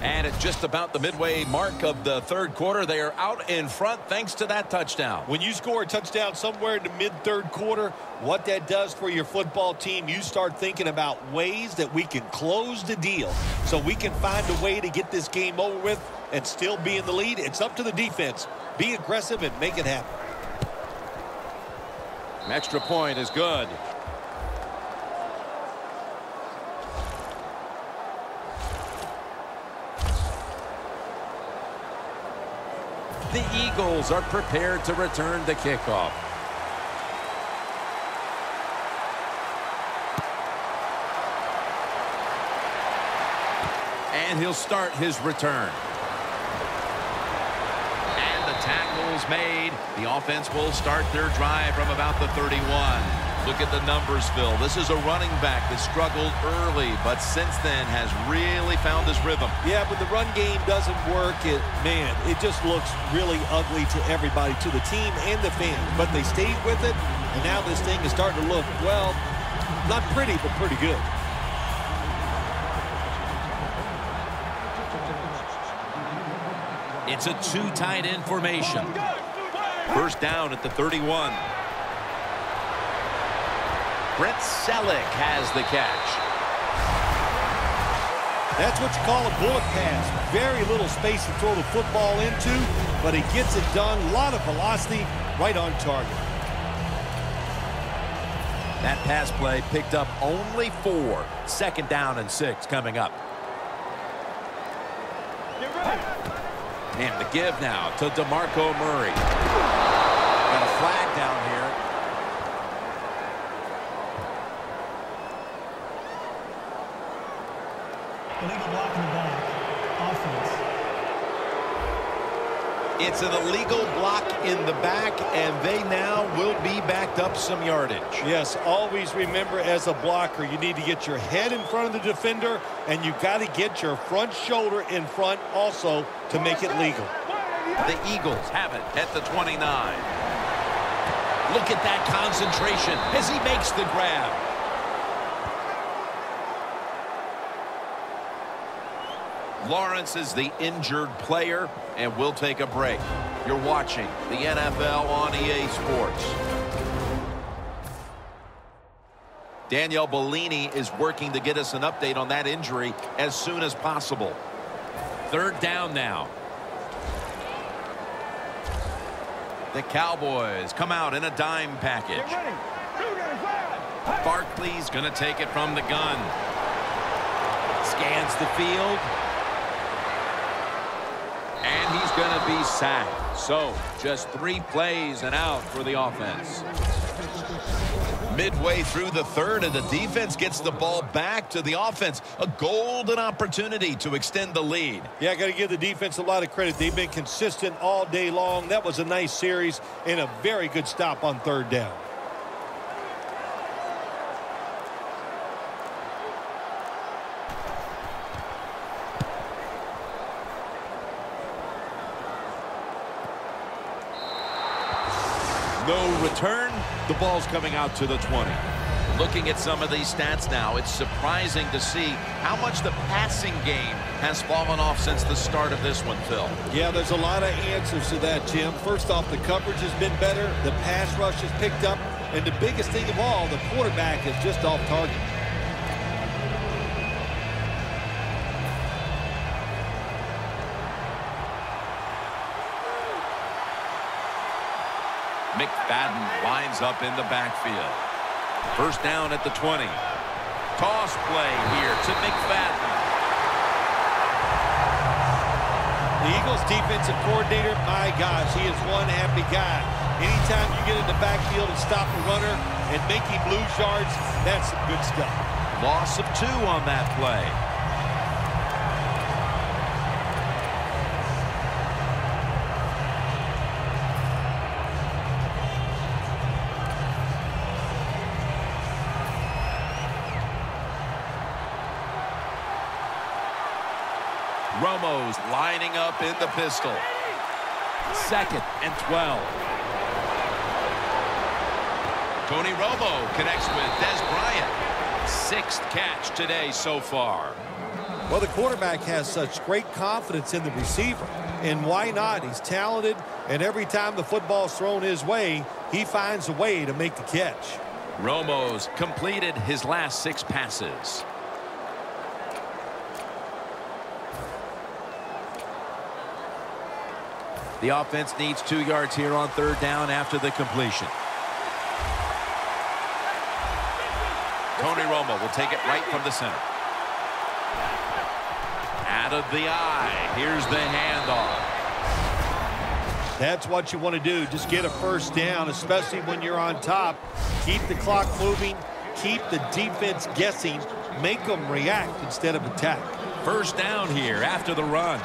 [SPEAKER 2] And at just about the midway mark of the 3rd quarter, they are out in front thanks to that touchdown.
[SPEAKER 4] When you score a touchdown somewhere in the mid-3rd quarter, what that does for your football team, you start thinking about ways that we can close the deal so we can find a way to get this game over with and still be in the lead. It's up to the defense. Be aggressive and make it happen.
[SPEAKER 2] An extra point is good. The Eagles are prepared to return the kickoff. And he'll start his return. And the tackle's made. The offense will start their drive from about the 31. Look at the numbers, Phil. This is a running back that struggled early, but since then has really found his rhythm.
[SPEAKER 4] Yeah, but the run game doesn't work. It just looks really ugly to everybody, to the team and the fans. But they stayed with it, and now this thing is starting to look, well, not pretty, but pretty good.
[SPEAKER 2] It's a 2 tight end formation. First down at the 31. Brent Celek has the catch.
[SPEAKER 4] That's what you call a bullet pass. Very little space to throw the football into, but he gets it done. A lot of velocity, right on target.
[SPEAKER 2] That pass play picked up only 4. 2nd down and 6 coming up. And the give now to DeMarco Murray. Got a flag down here.
[SPEAKER 5] Illegal block in the back. Offense.
[SPEAKER 2] It's an illegal block in the back, and they now will be backed up some yardage.
[SPEAKER 4] Yes, always remember as a blocker, you need to get your head in front of the defender, and you got to get your front shoulder in front also to make it legal.
[SPEAKER 2] The Eagles have it at the 29. Look at that concentration as he makes the grab. Lawrence is the injured player, and we'll take a break. You're watching the NFL on EA Sports. Danielle Bellini is working to get us an update on that injury as soon as possible. 3rd down now. The Cowboys come out in a dime package. Barkley's going to take it from the gun. Scans the field. And he's going to be sacked. So, just 3 plays and out for the offense.
[SPEAKER 1] Midway through the third, and the defense gets the ball back to the offense. A golden opportunity to extend the lead.
[SPEAKER 4] Yeah, I got to give the defense a lot of credit. They've been consistent all day long. That was a nice series and a very good stop on third down.
[SPEAKER 2] No return. The ball's coming out to the 20. Looking at some of these stats now, it's surprising to see how much the passing game has fallen off since the start of this one, Phil.
[SPEAKER 4] Yeah, there's a lot of answers to that, Jim. First off, the coverage has been better. The pass rush has picked up. And the biggest thing of all, the quarterback is just off target.
[SPEAKER 2] McFadden lines up in the backfield. First down at the 20. Toss play here to McFadden.
[SPEAKER 4] The Eagles defensive coordinator, my gosh, he is one happy guy. Anytime you get in the backfield and stop a runner and make him lose yards, that's some good stuff.
[SPEAKER 2] Loss of 2 on that play. Romo's lining up in the pistol. 2nd and 12. Tony Romo connects with Des Bryant. 6th catch today so far.
[SPEAKER 4] Well, the quarterback has such great confidence in the receiver. And why not? He's talented, and every time the football's thrown his way, he finds a way to make the catch.
[SPEAKER 2] Romo's completed his last 6 passes. The offense needs 2 yards here on third down after the completion. Tony Romo will take it right from the center. Out of the eye. Here's the handoff.
[SPEAKER 4] That's what you want to do. Just get a first down, especially when you're on top. Keep the clock moving. Keep the defense guessing. Make them react instead of attack.
[SPEAKER 2] First down here after the run.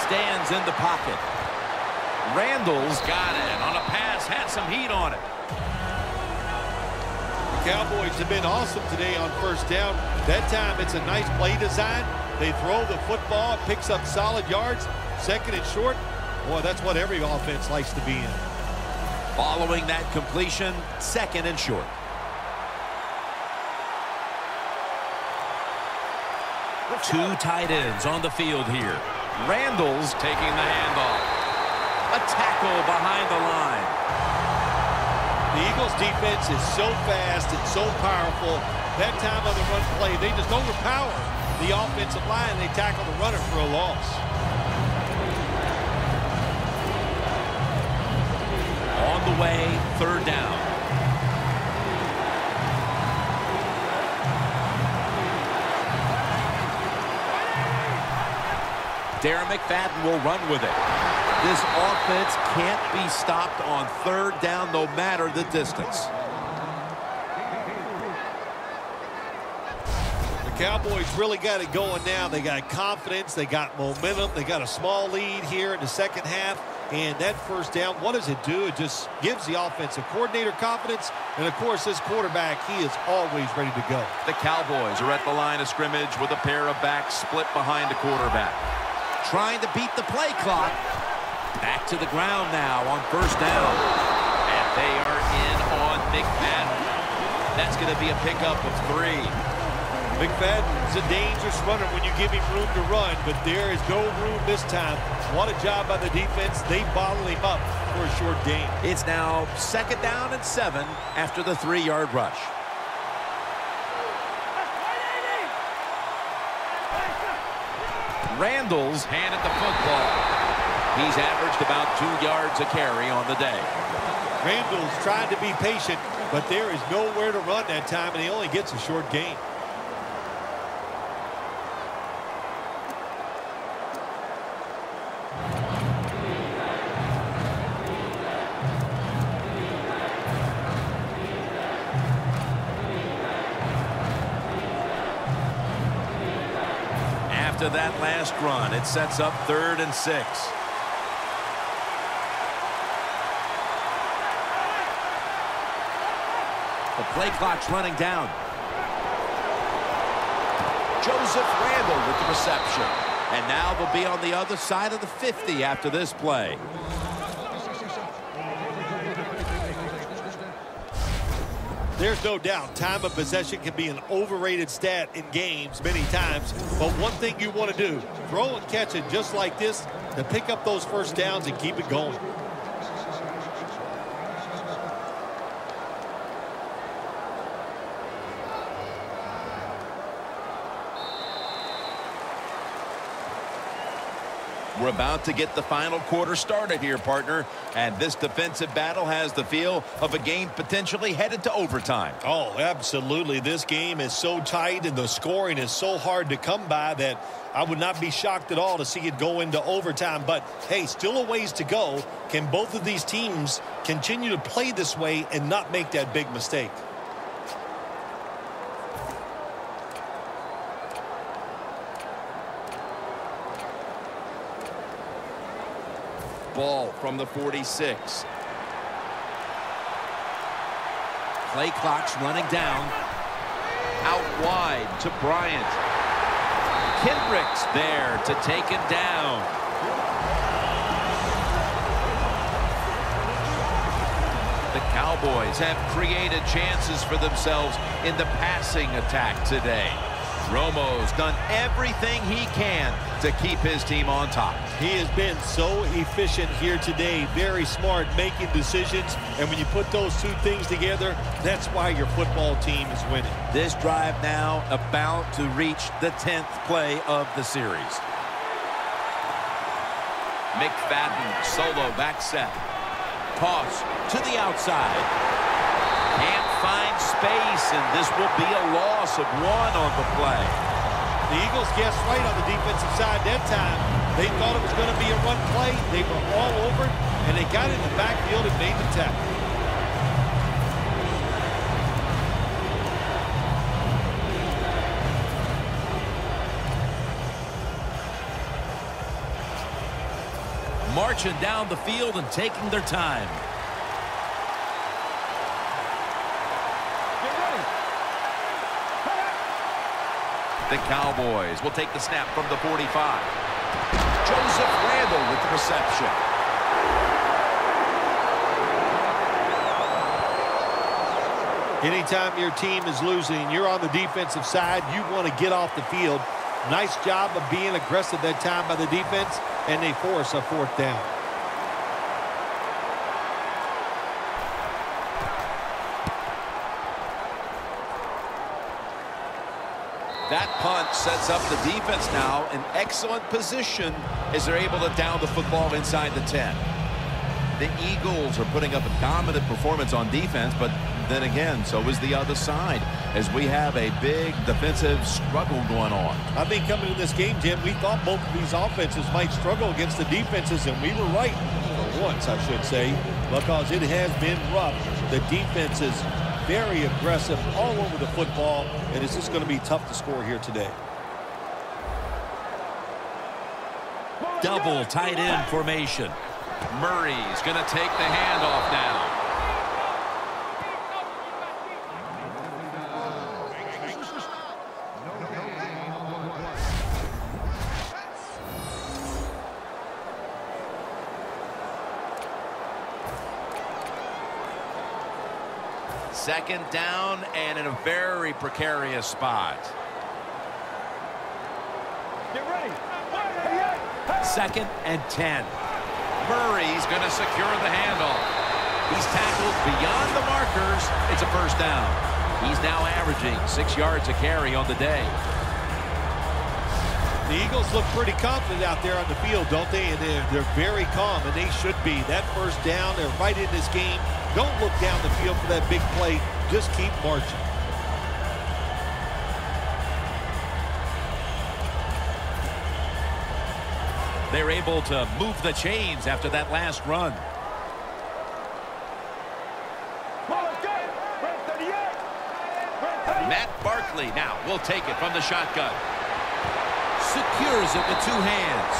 [SPEAKER 2] Stands in the pocket. Randall's got it on a pass, had some heat on it.
[SPEAKER 4] The Cowboys have been awesome today on first down. That time it's a nice play design. They throw the football, it picks up solid yards. 2nd and short. Boy, that's what every offense likes to be in.
[SPEAKER 2] Following that completion, 2nd and short. Two tight ends on the field here. Randall's taking the handoff. A tackle behind the line.
[SPEAKER 4] The Eagles defense is so fast and so powerful. That time on the run play, they just overpower the offensive line. They tackle the runner for a loss.
[SPEAKER 2] On the way, third down. Darren McFadden will run with it. This offense can't be stopped on third down no matter the distance.
[SPEAKER 4] The Cowboys really got it going now. They got confidence. They got momentum. They got a small lead here in the second half. And that first down, what does it do? It just gives the offensive coordinator confidence. And, of course, this quarterback, he is always ready to go.
[SPEAKER 2] The Cowboys are at the line of scrimmage with a pair of backs split behind the quarterback. Trying to beat the play clock. Back to the ground now on first down. And they are in on McFadden. That's going to be a pickup of 3.
[SPEAKER 4] McFadden's a dangerous runner when you give him room to run, but there is no room this time. What a job by the defense. They bottle him up for a short gain.
[SPEAKER 2] It's now 2nd down and 7 after the 3-yard rush. Randall's handed the football. He's averaged about 2 yards a carry on the day.
[SPEAKER 4] Randall's trying to be patient, but there is nowhere to run that time, and he only gets a short gain.
[SPEAKER 2] After that last run, it sets up 3rd and 6. The play clock's running down. Joseph Randall with the reception. And now they'll be on the other side of the 50 after this play.
[SPEAKER 4] There's no doubt time of possession can be an overrated stat in games many times. But one thing you want to do, throw and catch it just like this to pick up those first downs and keep it going.
[SPEAKER 2] We're about to get the final quarter started here, partner. And this defensive battle has the feel of a game potentially headed to overtime.
[SPEAKER 4] Oh, absolutely. This game is so tight and the scoring is so hard to come by that I would not be shocked at all to see it go into overtime. But, hey, still a ways to go. Can both of these teams continue to play this way and not make that big mistake?
[SPEAKER 2] Ball from the 46. Play clock's running down. Out wide to Bryant. Kendricks there to take him down. The Cowboys have created chances for themselves in the passing attack today. Romo's done everything he can to keep his team on top.
[SPEAKER 4] He has been so efficient here today. Very smart making decisions. And when you put those two things together, that's why your football team is winning.
[SPEAKER 2] This drive now about to reach the 10th play of the series. McFadden solo back set. Toss to the outside. Can't find space, and this will be a loss of 1 on the play.
[SPEAKER 4] The Eagles guessed right on the defensive side that time. They thought it was going to be a run play. They were all over it, and they got in the backfield and made the tackle.
[SPEAKER 2] Marching down the field and taking their time. The Cowboys will take the snap from the 45. Joseph Randall with the reception.
[SPEAKER 4] Anytime your team is losing and you're on the defensive side, you want to get off the field. Nice job of being aggressive that time by the defense, and they force a 4th down.
[SPEAKER 2] That punt sets up the defense now in excellent position as they're able to down the football inside the 10. The Eagles are putting up a dominant performance on defense, but then again, so is the other side as we have a big defensive struggle going on.
[SPEAKER 4] I think coming to this game, Jim, we thought both of these offenses might struggle against the defenses, and we were right for once, I should say, because it has been rough. The defenses very aggressive all over the football, and it's just going to be tough to score here today.
[SPEAKER 2] Double tight end formation. Murray's going to take the handoff now. Second down and in a very precarious spot.
[SPEAKER 6] Get ready.
[SPEAKER 2] 2nd and 10. Murray's going to secure the handoff. He's tackled beyond the markers. It's a 1st down. He's now averaging 6 yards a carry on the day.
[SPEAKER 4] The Eagles look pretty confident out there on the field, don't they? And they're very calm, and they should be. That first down, they're right in this game. Don't look down the field for that big play. Just keep marching.
[SPEAKER 2] They're able to move the chains after that last run. Matt Barkley now will take it from the shotgun. Secures it with 2 hands.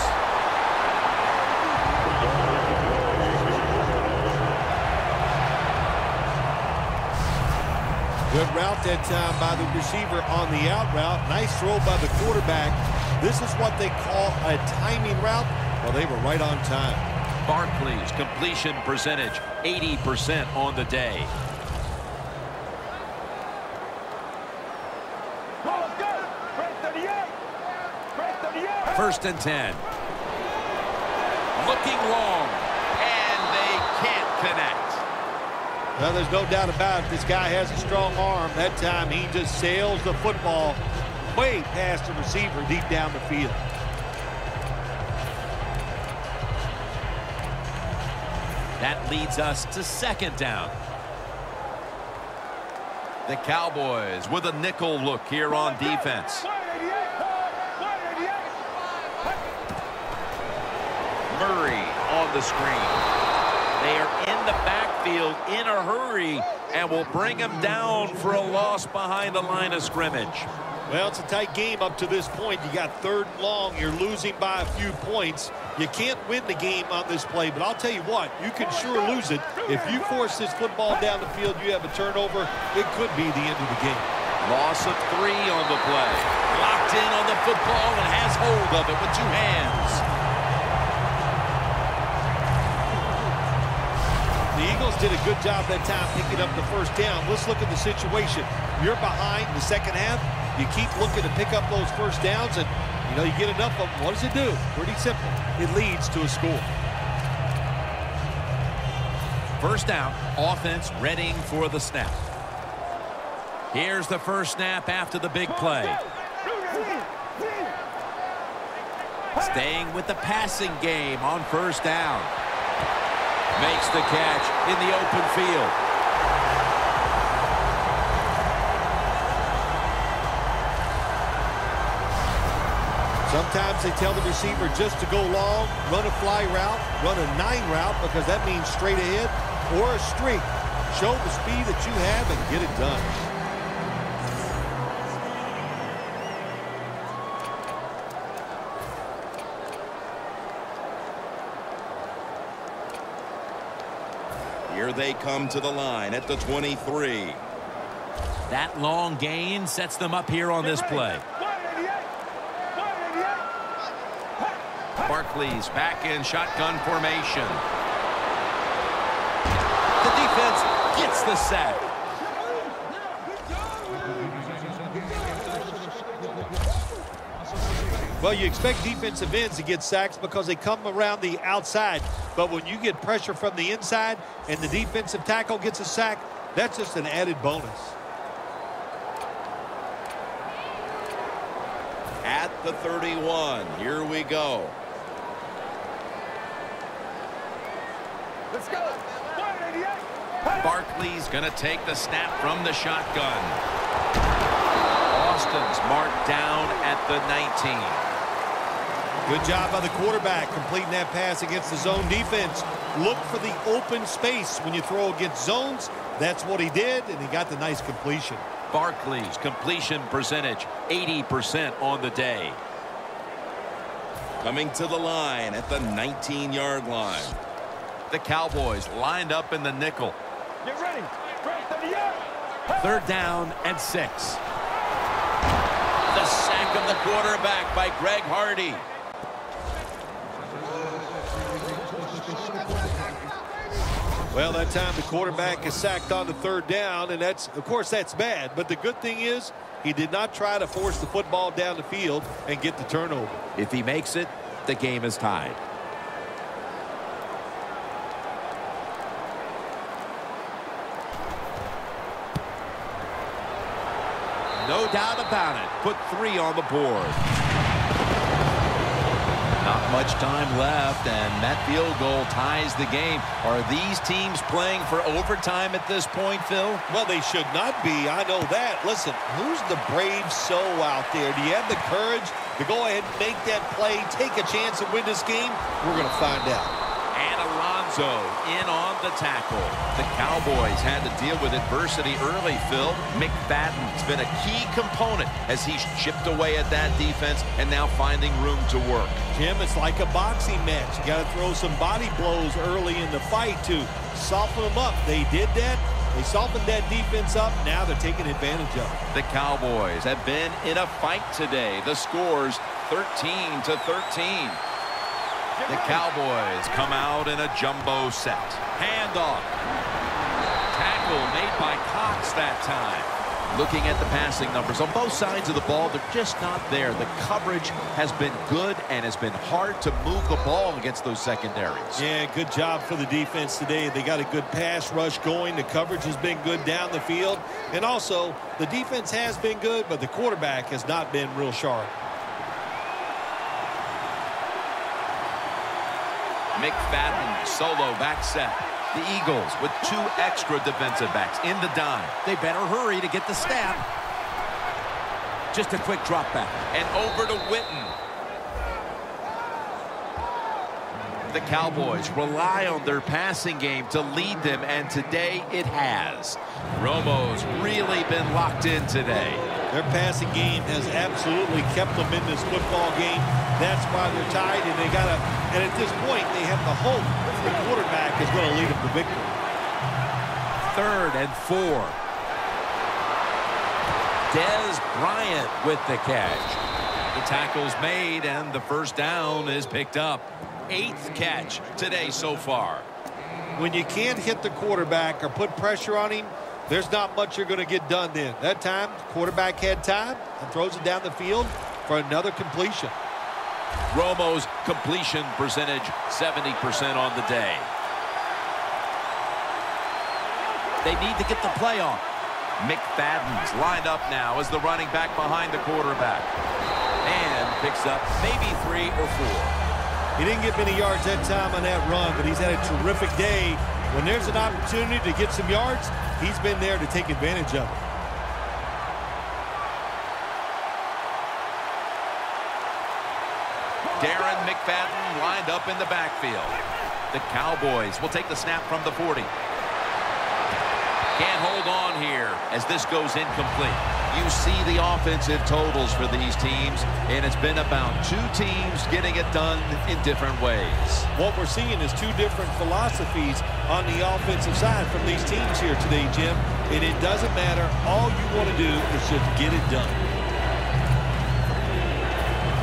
[SPEAKER 4] Good route that time by the receiver on the out route. Nice throw by the quarterback. This is what they call a timing route. Well, they were right on time.
[SPEAKER 2] Barkley's completion percentage, 80% on the day. First and 10. Looking long, and they can't connect.
[SPEAKER 4] Well, there's no doubt about it. This guy has a strong arm. That time he just sails the football way past the receiver deep down the field.
[SPEAKER 2] That leads us to second down. The Cowboys with a nickel look here on defense. Murray on the screen. They are in the backfield in a hurry and will bring him down for a loss behind the line of scrimmage.
[SPEAKER 4] Well, it's a tight game up to this point. You got 3rd and long. You're losing by a few points. You can't win the game on this play, but I'll tell you what, you can sure lose it. If you force this football down the field, you have a turnover, it could be the end of the game.
[SPEAKER 2] Loss of 3 on the play. Locked in on the football and has hold of it with 2 hands.
[SPEAKER 4] The Eagles did a good job that time picking up the first down. Let's look at the situation. You're behind the second half. You keep looking to pick up those first downs, and you know you get enough of them. What does it do? Pretty simple. It leads to a score.
[SPEAKER 2] First down, offense readying for the snap. Here's the first snap after the big play. Staying with the passing game on first down. Makes the catch in the open field.
[SPEAKER 4] Sometimes they tell the receiver just to go long, run a fly route, run a 9 route, because that means straight ahead, or a streak. Show the speed that you have and get it done.
[SPEAKER 7] Here they come to the line at the 23.
[SPEAKER 2] That long gain sets them up here on this play. Barkley's back in shotgun formation. The defense gets the sack.
[SPEAKER 4] Well, you expect defensive ends to get sacks because they come around the outside. But when you get pressure from the inside and the defensive tackle gets a sack, that's just an added bonus.
[SPEAKER 7] At the 31, here we go.
[SPEAKER 6] Let's go.
[SPEAKER 2] Barkley's going to take the snap from the shotgun. Austin's marked down at the 19.
[SPEAKER 4] Good job by the quarterback completing that pass against the zone defense. Look for the open space when you throw against zones. That's what he did, and he got the nice completion.
[SPEAKER 2] Barkley's completion percentage, 80% on the day.
[SPEAKER 7] Coming to the line at the 19-yard line.
[SPEAKER 2] The Cowboys lined up in the nickel.
[SPEAKER 6] Get ready.
[SPEAKER 2] Third down and 6. The sack of the quarterback by Greg Hardy.
[SPEAKER 4] Well, that time the quarterback is sacked on the third down, and that's, of course, that's bad. But the good thing is he did not try to force the football down the field and get the turnover.
[SPEAKER 2] If he makes it, the game is tied. No doubt about it. Put 3 on the board. much time left, and that field goal ties the game. Are these teams playing for overtime at this point, Phil?
[SPEAKER 4] Well, they should not be. I know that. Listen, who's the brave soul out there? Do you have the courage to go ahead and make that play, take a chance and win this game? We're going to find out.
[SPEAKER 2] And Alonso in on the tackle. The Cowboys had to deal with adversity early, Phil. McFadden's been a key component as he's chipped away at that defense and now finding room to work.
[SPEAKER 4] Jim, it's like a boxing match. You got to throw some body blows early in the fight to soften them up. They did that. They softened that defense up. Now they're taking advantage of it.
[SPEAKER 2] The Cowboys have been in a fight today. The score's 13-13. The Cowboys come out in a jumbo set. Handoff. Tackle made by Cox that time. Looking at the passing numbers on both sides of the ball, they're just not there. The coverage has been good, and it's been hard to move the ball against those secondaries.
[SPEAKER 4] Yeah, good job for the defense today. They got a good pass rush going. The coverage has been good down the field. And also, the defense has been good, but the quarterback has not been real sharp.
[SPEAKER 2] McFadden solo back set. The Eagles with 2 extra defensive backs in the dime. They better hurry to get the snap. Just a quick drop back. And over to Witten. The Cowboys rely on their passing game to lead them, and today it has. Romo's really been locked in today.
[SPEAKER 4] Their passing game has absolutely kept them in this football game. That's why they're tied, and and at this point, they have the hope the quarterback is going to lead them to victory.
[SPEAKER 2] 3rd and 4. Dez Bryant with the catch. The tackle's made, and the first down is picked up. 8th catch today so far.
[SPEAKER 4] When you can't hit the quarterback or put pressure on him, there's not much you're going to get done then. That time, the quarterback had time and throws it down the field for another completion.
[SPEAKER 2] Romo's completion percentage 70% on the day. They need to get the play on. McFadden's lined up now as the running back behind the quarterback. And picks up maybe 3 or 4.
[SPEAKER 4] He didn't get many yards that time on that run, but he's had a terrific day. When there's an opportunity to get some yards, he's been there to take advantage of it.
[SPEAKER 2] Darren McFadden lined up in the backfield. The Cowboys will take the snap from the 40. Can't hold on here as this goes incomplete. You see the offensive totals for these teams, and it's been about 2 teams getting it done in different ways.
[SPEAKER 4] What we're seeing is 2 different philosophies on the offensive side from these teams here today, Jim. And it doesn't matter. All you want to do is just get it done.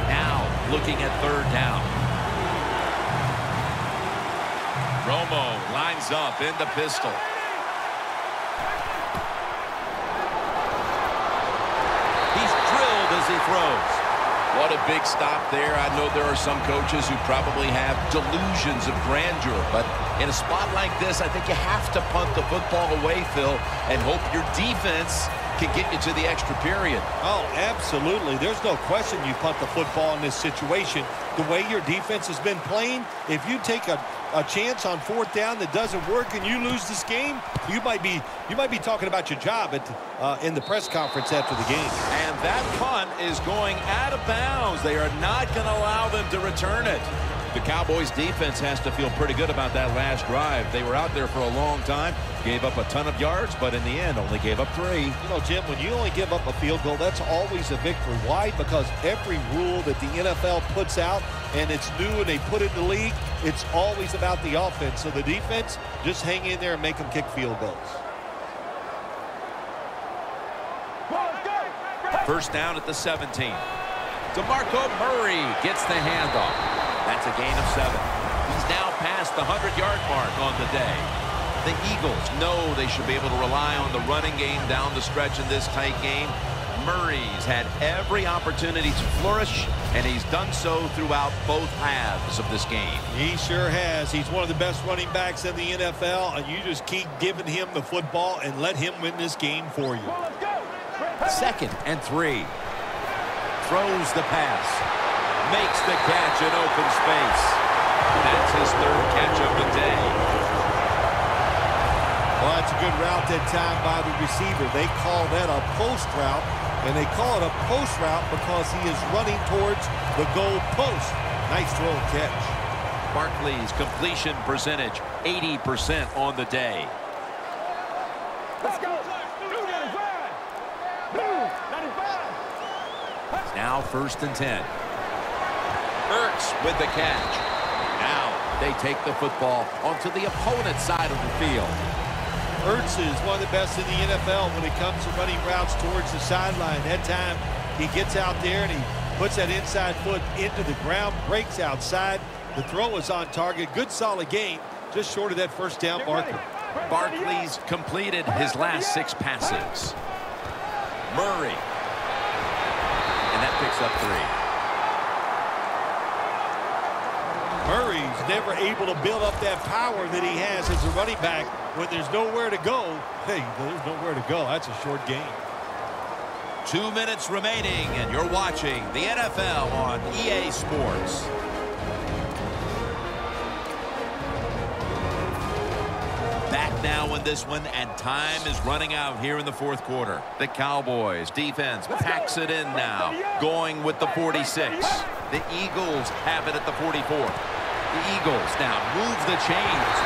[SPEAKER 2] Now looking at 3rd down. Romo lines up in the pistol. As he throws. What a big stop there. I know there are some coaches who probably have delusions of grandeur, but in a spot like this, I think you have to punt the football away, Phil, and hope your defense can get you to the extra period.
[SPEAKER 4] Oh, absolutely. There's no question you punt the football in this situation. The way your defense has been playing, if you take a chance on 4th down that doesn't work and you lose this game, you might be talking about your job in the press conference after the game.
[SPEAKER 2] And that punt is going out of bounds. They are not going to allow them to return it. The Cowboys defense has to feel pretty good about that last drive. They were out there for a long time, gave up a ton of yards, but in the end only gave up 3.
[SPEAKER 4] You know, Jim, when you only give up a field goal, that's always a victory. Why? Because every rule that the NFL puts out, and it's new and they put it in the league, it's always about the offense. So the defense, just hang in there and make them kick field goals.
[SPEAKER 2] First down at the 17. DeMarco Murray gets the handoff. That's a gain of 7. He's now past the 100-yard mark on the day. The Eagles know they should be able to rely on the running game down the stretch in this tight game. Murray's had every opportunity to flourish, and he's done so throughout both halves of this game.
[SPEAKER 4] He sure has. He's one of the best running backs in the NFL, and you just keep giving him the football and let him win this game for you.
[SPEAKER 2] 2nd and 3. Throws the pass. makes the catch in open space. That's his third catch of the day.
[SPEAKER 4] Well, that's a good route that time by the receiver. They call that a post route, and they call it a post route because he is running towards the goal post. Nice throw and catch.
[SPEAKER 2] Barkley's completion percentage, 80% on the day.
[SPEAKER 6] Let's go. 295. 295.
[SPEAKER 2] Now 1st and 10. Ertz with the catch. Now they take the football onto the opponent's side of the field.
[SPEAKER 4] Ertz is one of the best in the NFL when it comes to running routes towards the sideline. That time he gets out there and he puts that inside foot into the ground, breaks outside. The throw is on target. Good solid gain, just short of that first down marker.
[SPEAKER 2] Barkley's completed his last 6 passes. Murray. And that picks up 3.
[SPEAKER 4] Murray's never able to build up that power that he has as a running back when there's nowhere to go. Hey, there's nowhere to go. That's a short gain.
[SPEAKER 2] 2 minutes remaining, and you're watching the NFL on EA Sports. Back now in this one, and time is running out here in the 4th quarter. The Cowboys defense packs it in now, going with the 46. The Eagles have it at the 44. The Eagles now move the chains.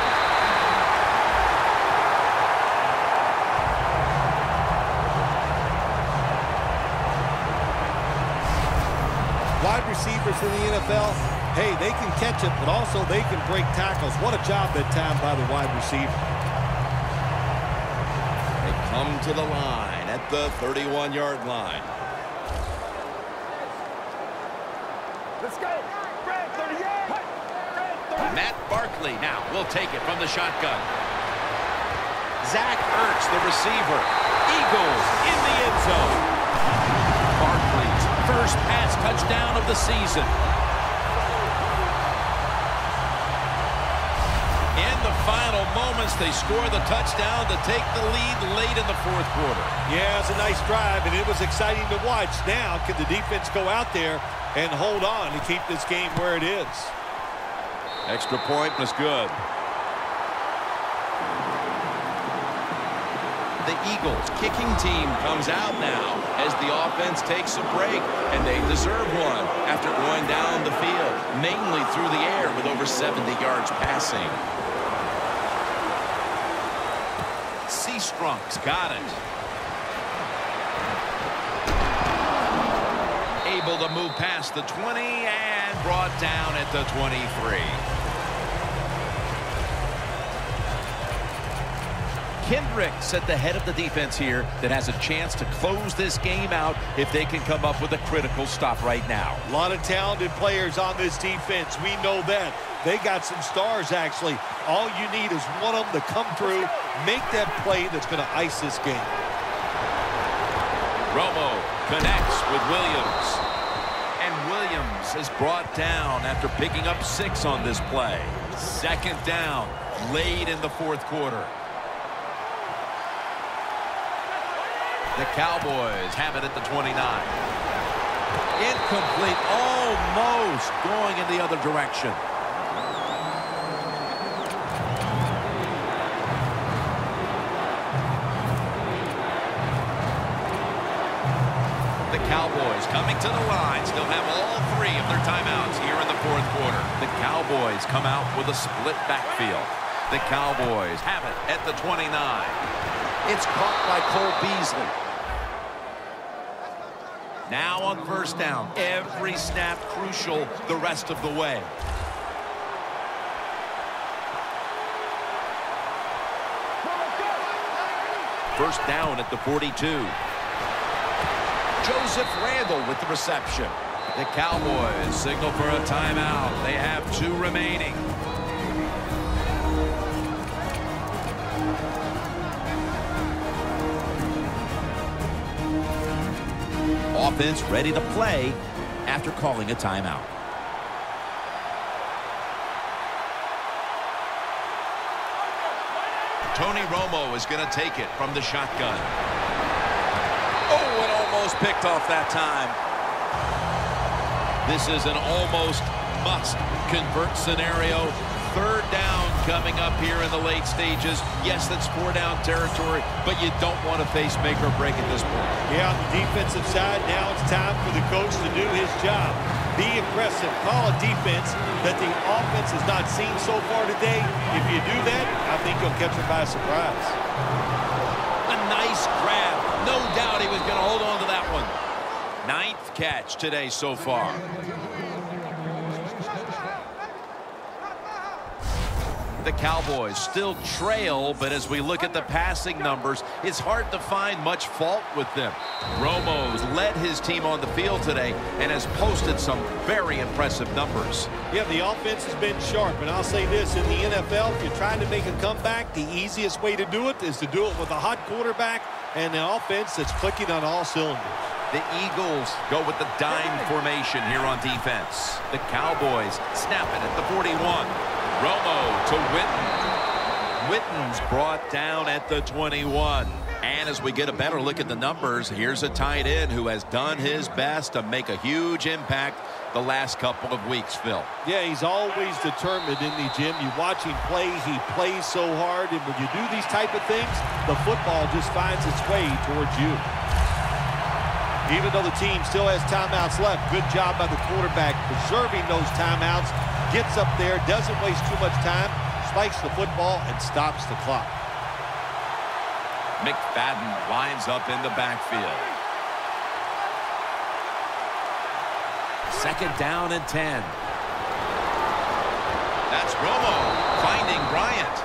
[SPEAKER 4] Wide receivers in the NFL, hey, they can catch it, but also they can break tackles. What a job that time by the wide receiver.
[SPEAKER 7] They come to the line at the 31-yard line.
[SPEAKER 6] Let's go. Fred, 30 yards.
[SPEAKER 2] Matt Barkley now will take it from the shotgun. Zach Ertz, the receiver. Eagles in the end zone. Barkley's first pass touchdown of the season. In the final moments, they score the touchdown to take the lead late in the 4th quarter.
[SPEAKER 4] Yeah, it's a nice drive, and it was exciting to watch. Now, can the defense go out there and hold on to keep this game where it is?
[SPEAKER 2] Extra point was good. The Eagles kicking team comes out now as the offense takes a break, and they deserve one after going down the field, mainly through the air with over 70 yards passing. Seastrunk's got it. Able to move past the 20 and brought down at the 23. Kendricks at the head of the defense here that has a chance to close this game out if they can come up with a critical stop right now.
[SPEAKER 4] A lot of talented players on this defense. We know that. They got some stars, actually. All you need is one of them to come through, make that play that's going to ice this game.
[SPEAKER 2] Romo connects with Williams. And Williams is brought down after picking up 6 on this play. 2nd down, late in the 4th quarter. The Cowboys have it at the 29. Incomplete, almost going in the other direction. The Cowboys coming to the line, still have all 3 of their timeouts here in the 4th quarter. The Cowboys come out with a split backfield. The Cowboys have it at the 29. It's caught by Cole Beasley. Now on 1st down, every snap crucial the rest of the way. First down at the 42. Joseph Randle with the reception. The Cowboys signal for a timeout. They have 2 remaining. Offense ready to play after calling a timeout. Tony Romo is going to take it from the shotgun. Oh, it almost picked off that time. This is an almost must-convert scenario. Third down coming up here in the late stages. Yes, that's 4-down territory, but you don't want to face make or break at this point.
[SPEAKER 4] Yeah, on the defensive side, now it's time for the coach to do his job. Be aggressive. Call a defense that the offense has not seen so far today. If you do that, I think you'll catch them by surprise.
[SPEAKER 2] A nice grab. No doubt he was going to hold on to that one. 9th catch today so far. The Cowboys still trail, but as we look at the passing numbers, it's hard to find much fault with them. Romo's led his team on the field today and has posted some very impressive numbers.
[SPEAKER 4] Yeah, the offense has been sharp, and I'll say this, in the NFL, if you're trying to make a comeback, the easiest way to do it is to do it with a hot quarterback and an offense that's clicking on all cylinders.
[SPEAKER 2] The Eagles go with the dime formation here on defense. The Cowboys snap it at the 41. Romo to Witten. Witten's brought down at the 21. And as we get a better look at the numbers, here's a tight end who has done his best to make a huge impact the last couple of weeks, Phil.
[SPEAKER 4] Yeah, he's always determined in the gym. You watch him play, he plays so hard, and when you do these type of things, the football just finds its way towards you. Even though the team still has timeouts left, good job by the quarterback preserving those timeouts. Gets up there, doesn't waste too much time, spikes the football, and stops the clock.
[SPEAKER 2] McFadden lines up in the backfield. 2nd down and 10. That's Romo finding Bryant.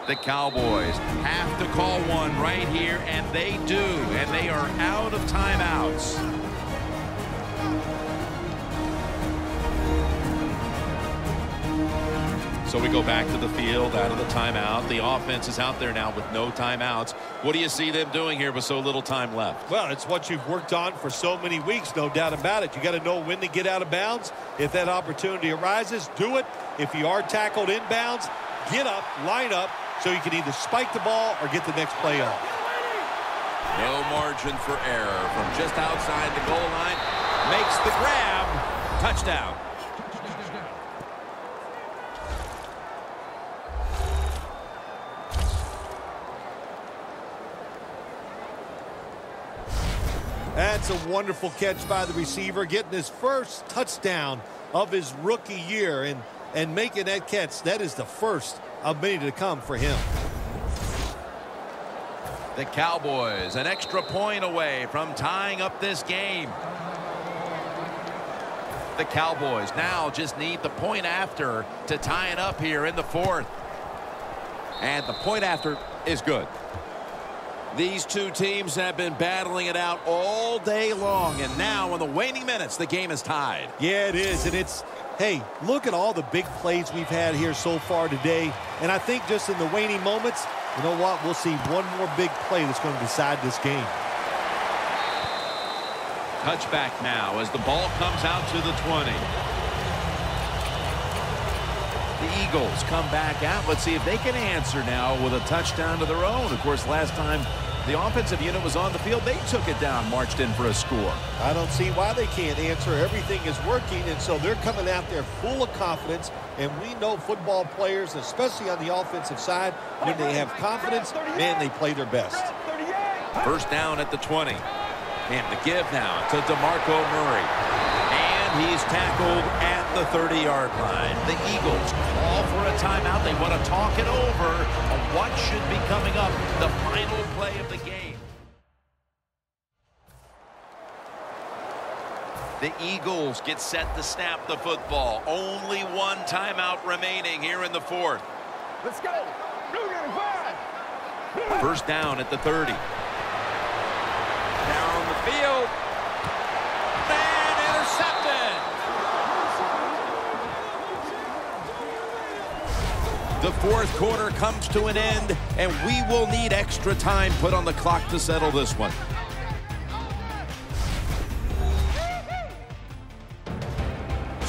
[SPEAKER 2] The Cowboys have to call one right here, and they do, and they are out of timeouts. So we go back to the field out of the timeout. The offense is out there now with no timeouts. What do you see them doing here with so little time left?
[SPEAKER 4] Well, it's what you've worked on for so many weeks, no doubt about it. You got to know when to get out of bounds. If that opportunity arises, do it. If you are tackled inbounds, get up, line up, so you can either spike the ball or get the next play off.
[SPEAKER 2] No margin for error from just outside the goal line. Makes the grab. Touchdown.
[SPEAKER 4] That's a wonderful catch by the receiver, getting his first touchdown of his rookie year and making that catch. That is the first of many to come for him.
[SPEAKER 2] The Cowboys an extra point away from tying up this game. The Cowboys now just need the point after to tie it up here in the 4th. And the point after is good. These two teams have been battling it out all day long, and now in the waning minutes, the game is tied.
[SPEAKER 4] Yeah, it is, and it's, hey, look at all the big plays we've had here so far today, and I think just in the waning moments, you know what, we'll see one more big play that's going to decide this game.
[SPEAKER 2] Touchback now as the ball comes out to the 20. The Eagles come back out. Let's see if they can answer now with a touchdown of their own. Of course, last time the offensive unit was on the field, they took it down, marched in for a score.
[SPEAKER 4] I don't see why they can't answer. Everything is working, and so they're coming out there full of confidence. And we know football players, especially on the offensive side, when they have confidence, man, they play their best.
[SPEAKER 2] 1st down at the 20. And the give now to DeMarco Murray. And he's tackled at the 30-yard line. The Eagles call for a timeout. They want to talk it over on what should be coming up, the final play of the game. The Eagles get set to snap the football. Only one timeout remaining here in the 4th.
[SPEAKER 6] Let's go.
[SPEAKER 2] 1st down at the 30. Down the field. And intercepted. The 4th quarter comes to an end, and we will need extra time put on the clock to settle this one.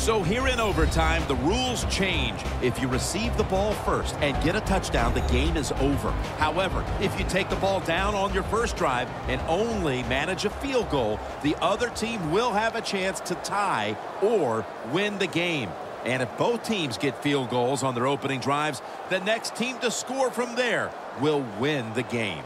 [SPEAKER 3] So here in overtime, the rules change. If you receive the ball first and get a touchdown, the game is over. However, if you take the ball down on your first drive and only manage a field goal, the other team will have a chance to tie or win the game. And if both teams get field goals on their opening drives, the next team to score from there will win the game.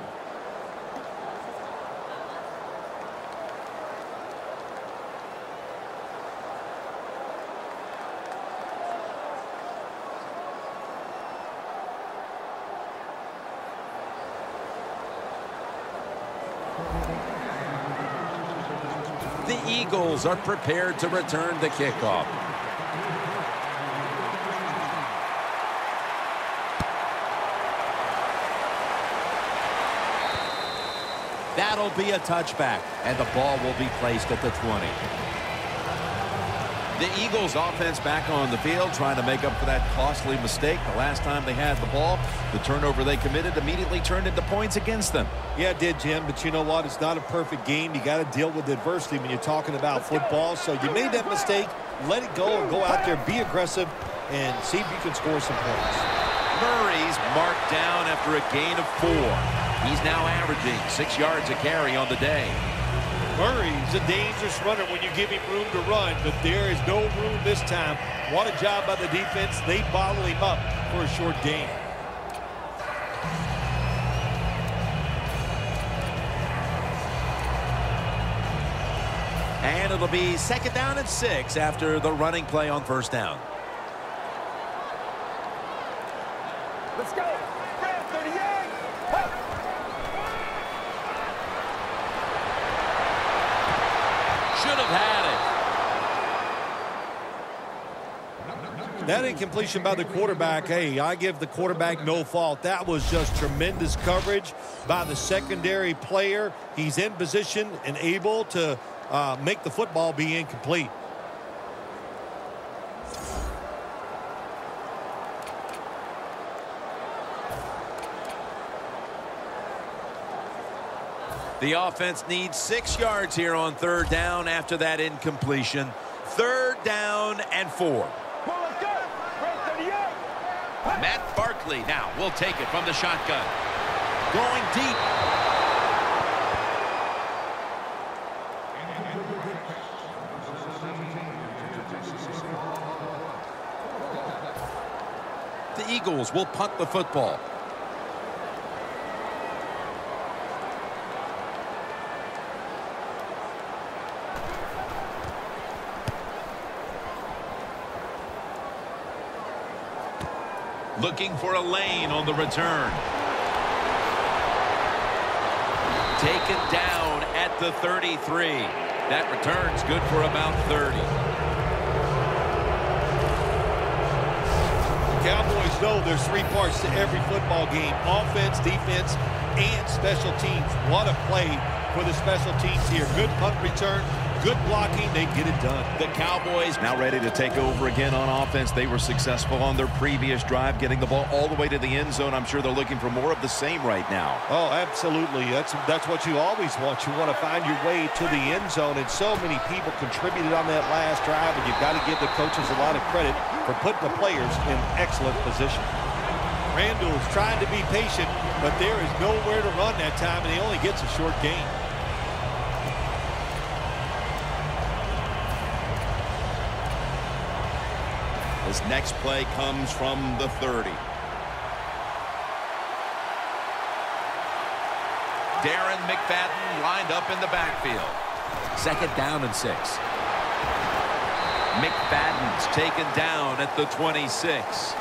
[SPEAKER 3] The Eagles are prepared to return the kickoff. That'll be a touchback, and the ball will be placed at the 20. The Eagles offense back on the field trying to make up for that costly mistake. The last time they had the ball, the turnover they committed immediately turned into points against them.
[SPEAKER 4] Yeah, it did, Jim, but you know what? It's not a perfect game. You got to deal with adversity when you're talking about football. So you made that mistake, let it go, and go out there, be aggressive, and see if you can score some points.
[SPEAKER 2] Murray's marked down after a gain of 4. He's now averaging 6 yards a carry on the day.
[SPEAKER 4] Murray's a dangerous runner when you give him room to run, but there is no room this time. What a job by the defense. They bottle him up for a short gain.
[SPEAKER 3] And it'll be 2nd down and 6 after the running play on 1st down.
[SPEAKER 6] Let's go. Red 38.
[SPEAKER 2] Should have had it.
[SPEAKER 4] That incompletion by the quarterback, hey, I give the quarterback no fault. That was just tremendous coverage by the secondary player. He's in position and able to make the football be incomplete.
[SPEAKER 3] The offense needs 6 yards here on 3rd down after that incompletion. 3rd down and 4.
[SPEAKER 6] Well, let's go. Red 38.
[SPEAKER 2] Matt Barkley now will take it from the shotgun.
[SPEAKER 3] Going deep. The Eagles will punt the football.
[SPEAKER 2] Looking for a lane on the return. Taken down at the 33. That return's good for about 30.
[SPEAKER 4] Cowboys know there's 3 parts to every football game: offense, defense, and special teams. What a play for the special teams here. Good punt return, good blocking. They get it done.
[SPEAKER 2] The Cowboys
[SPEAKER 7] Now ready to take over again on offense. They were successful on their previous drive, getting the ball all the way to the end zone. I'm sure they're looking for more of the same right now.
[SPEAKER 4] Oh, absolutely. That's what you always want. You want to find your way to the end zone, and so many people contributed on that last drive, and you've got to give the coaches a lot of credit for putting the players in excellent position. Randall's trying to be patient, but there is nowhere to run that time, and he only gets a short gain.
[SPEAKER 7] This next play comes from the 30.
[SPEAKER 2] Darren McFadden lined up in the backfield.
[SPEAKER 3] 2nd down and 6.
[SPEAKER 2] McFadden's taken down at the 26.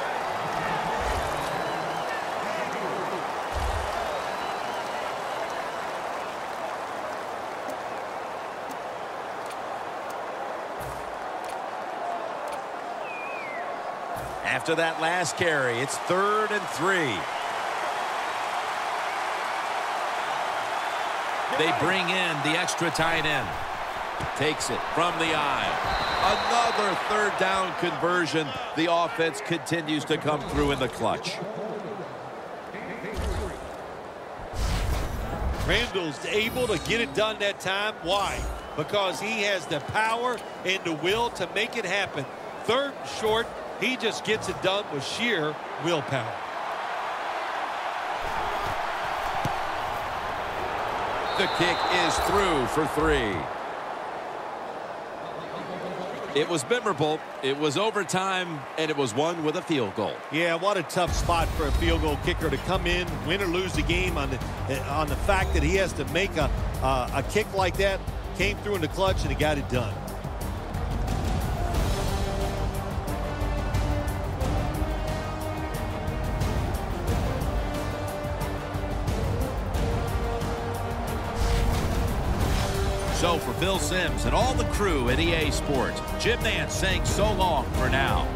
[SPEAKER 3] After that last carry, it's 3rd and 3.
[SPEAKER 2] They bring in the extra tight end.
[SPEAKER 3] Takes it from the eye. Another 3rd down conversion. The offense continues to come through in the clutch.
[SPEAKER 4] Randall's able to get it done that time. Why? Because he has the power and the will to make it happen. 3rd and short. He just gets it done with sheer willpower.
[SPEAKER 3] The kick is through for 3. It was memorable, it was overtime, and it was won with a field goal.
[SPEAKER 4] Yeah, what a tough spot for a field goal kicker to come in, win or lose the game on the fact that he has to make a kick like that. Came through in the clutch and he got it done.
[SPEAKER 2] So for Phil Simms and all the crew at EA Sports, Jim Nantz saying so long for now.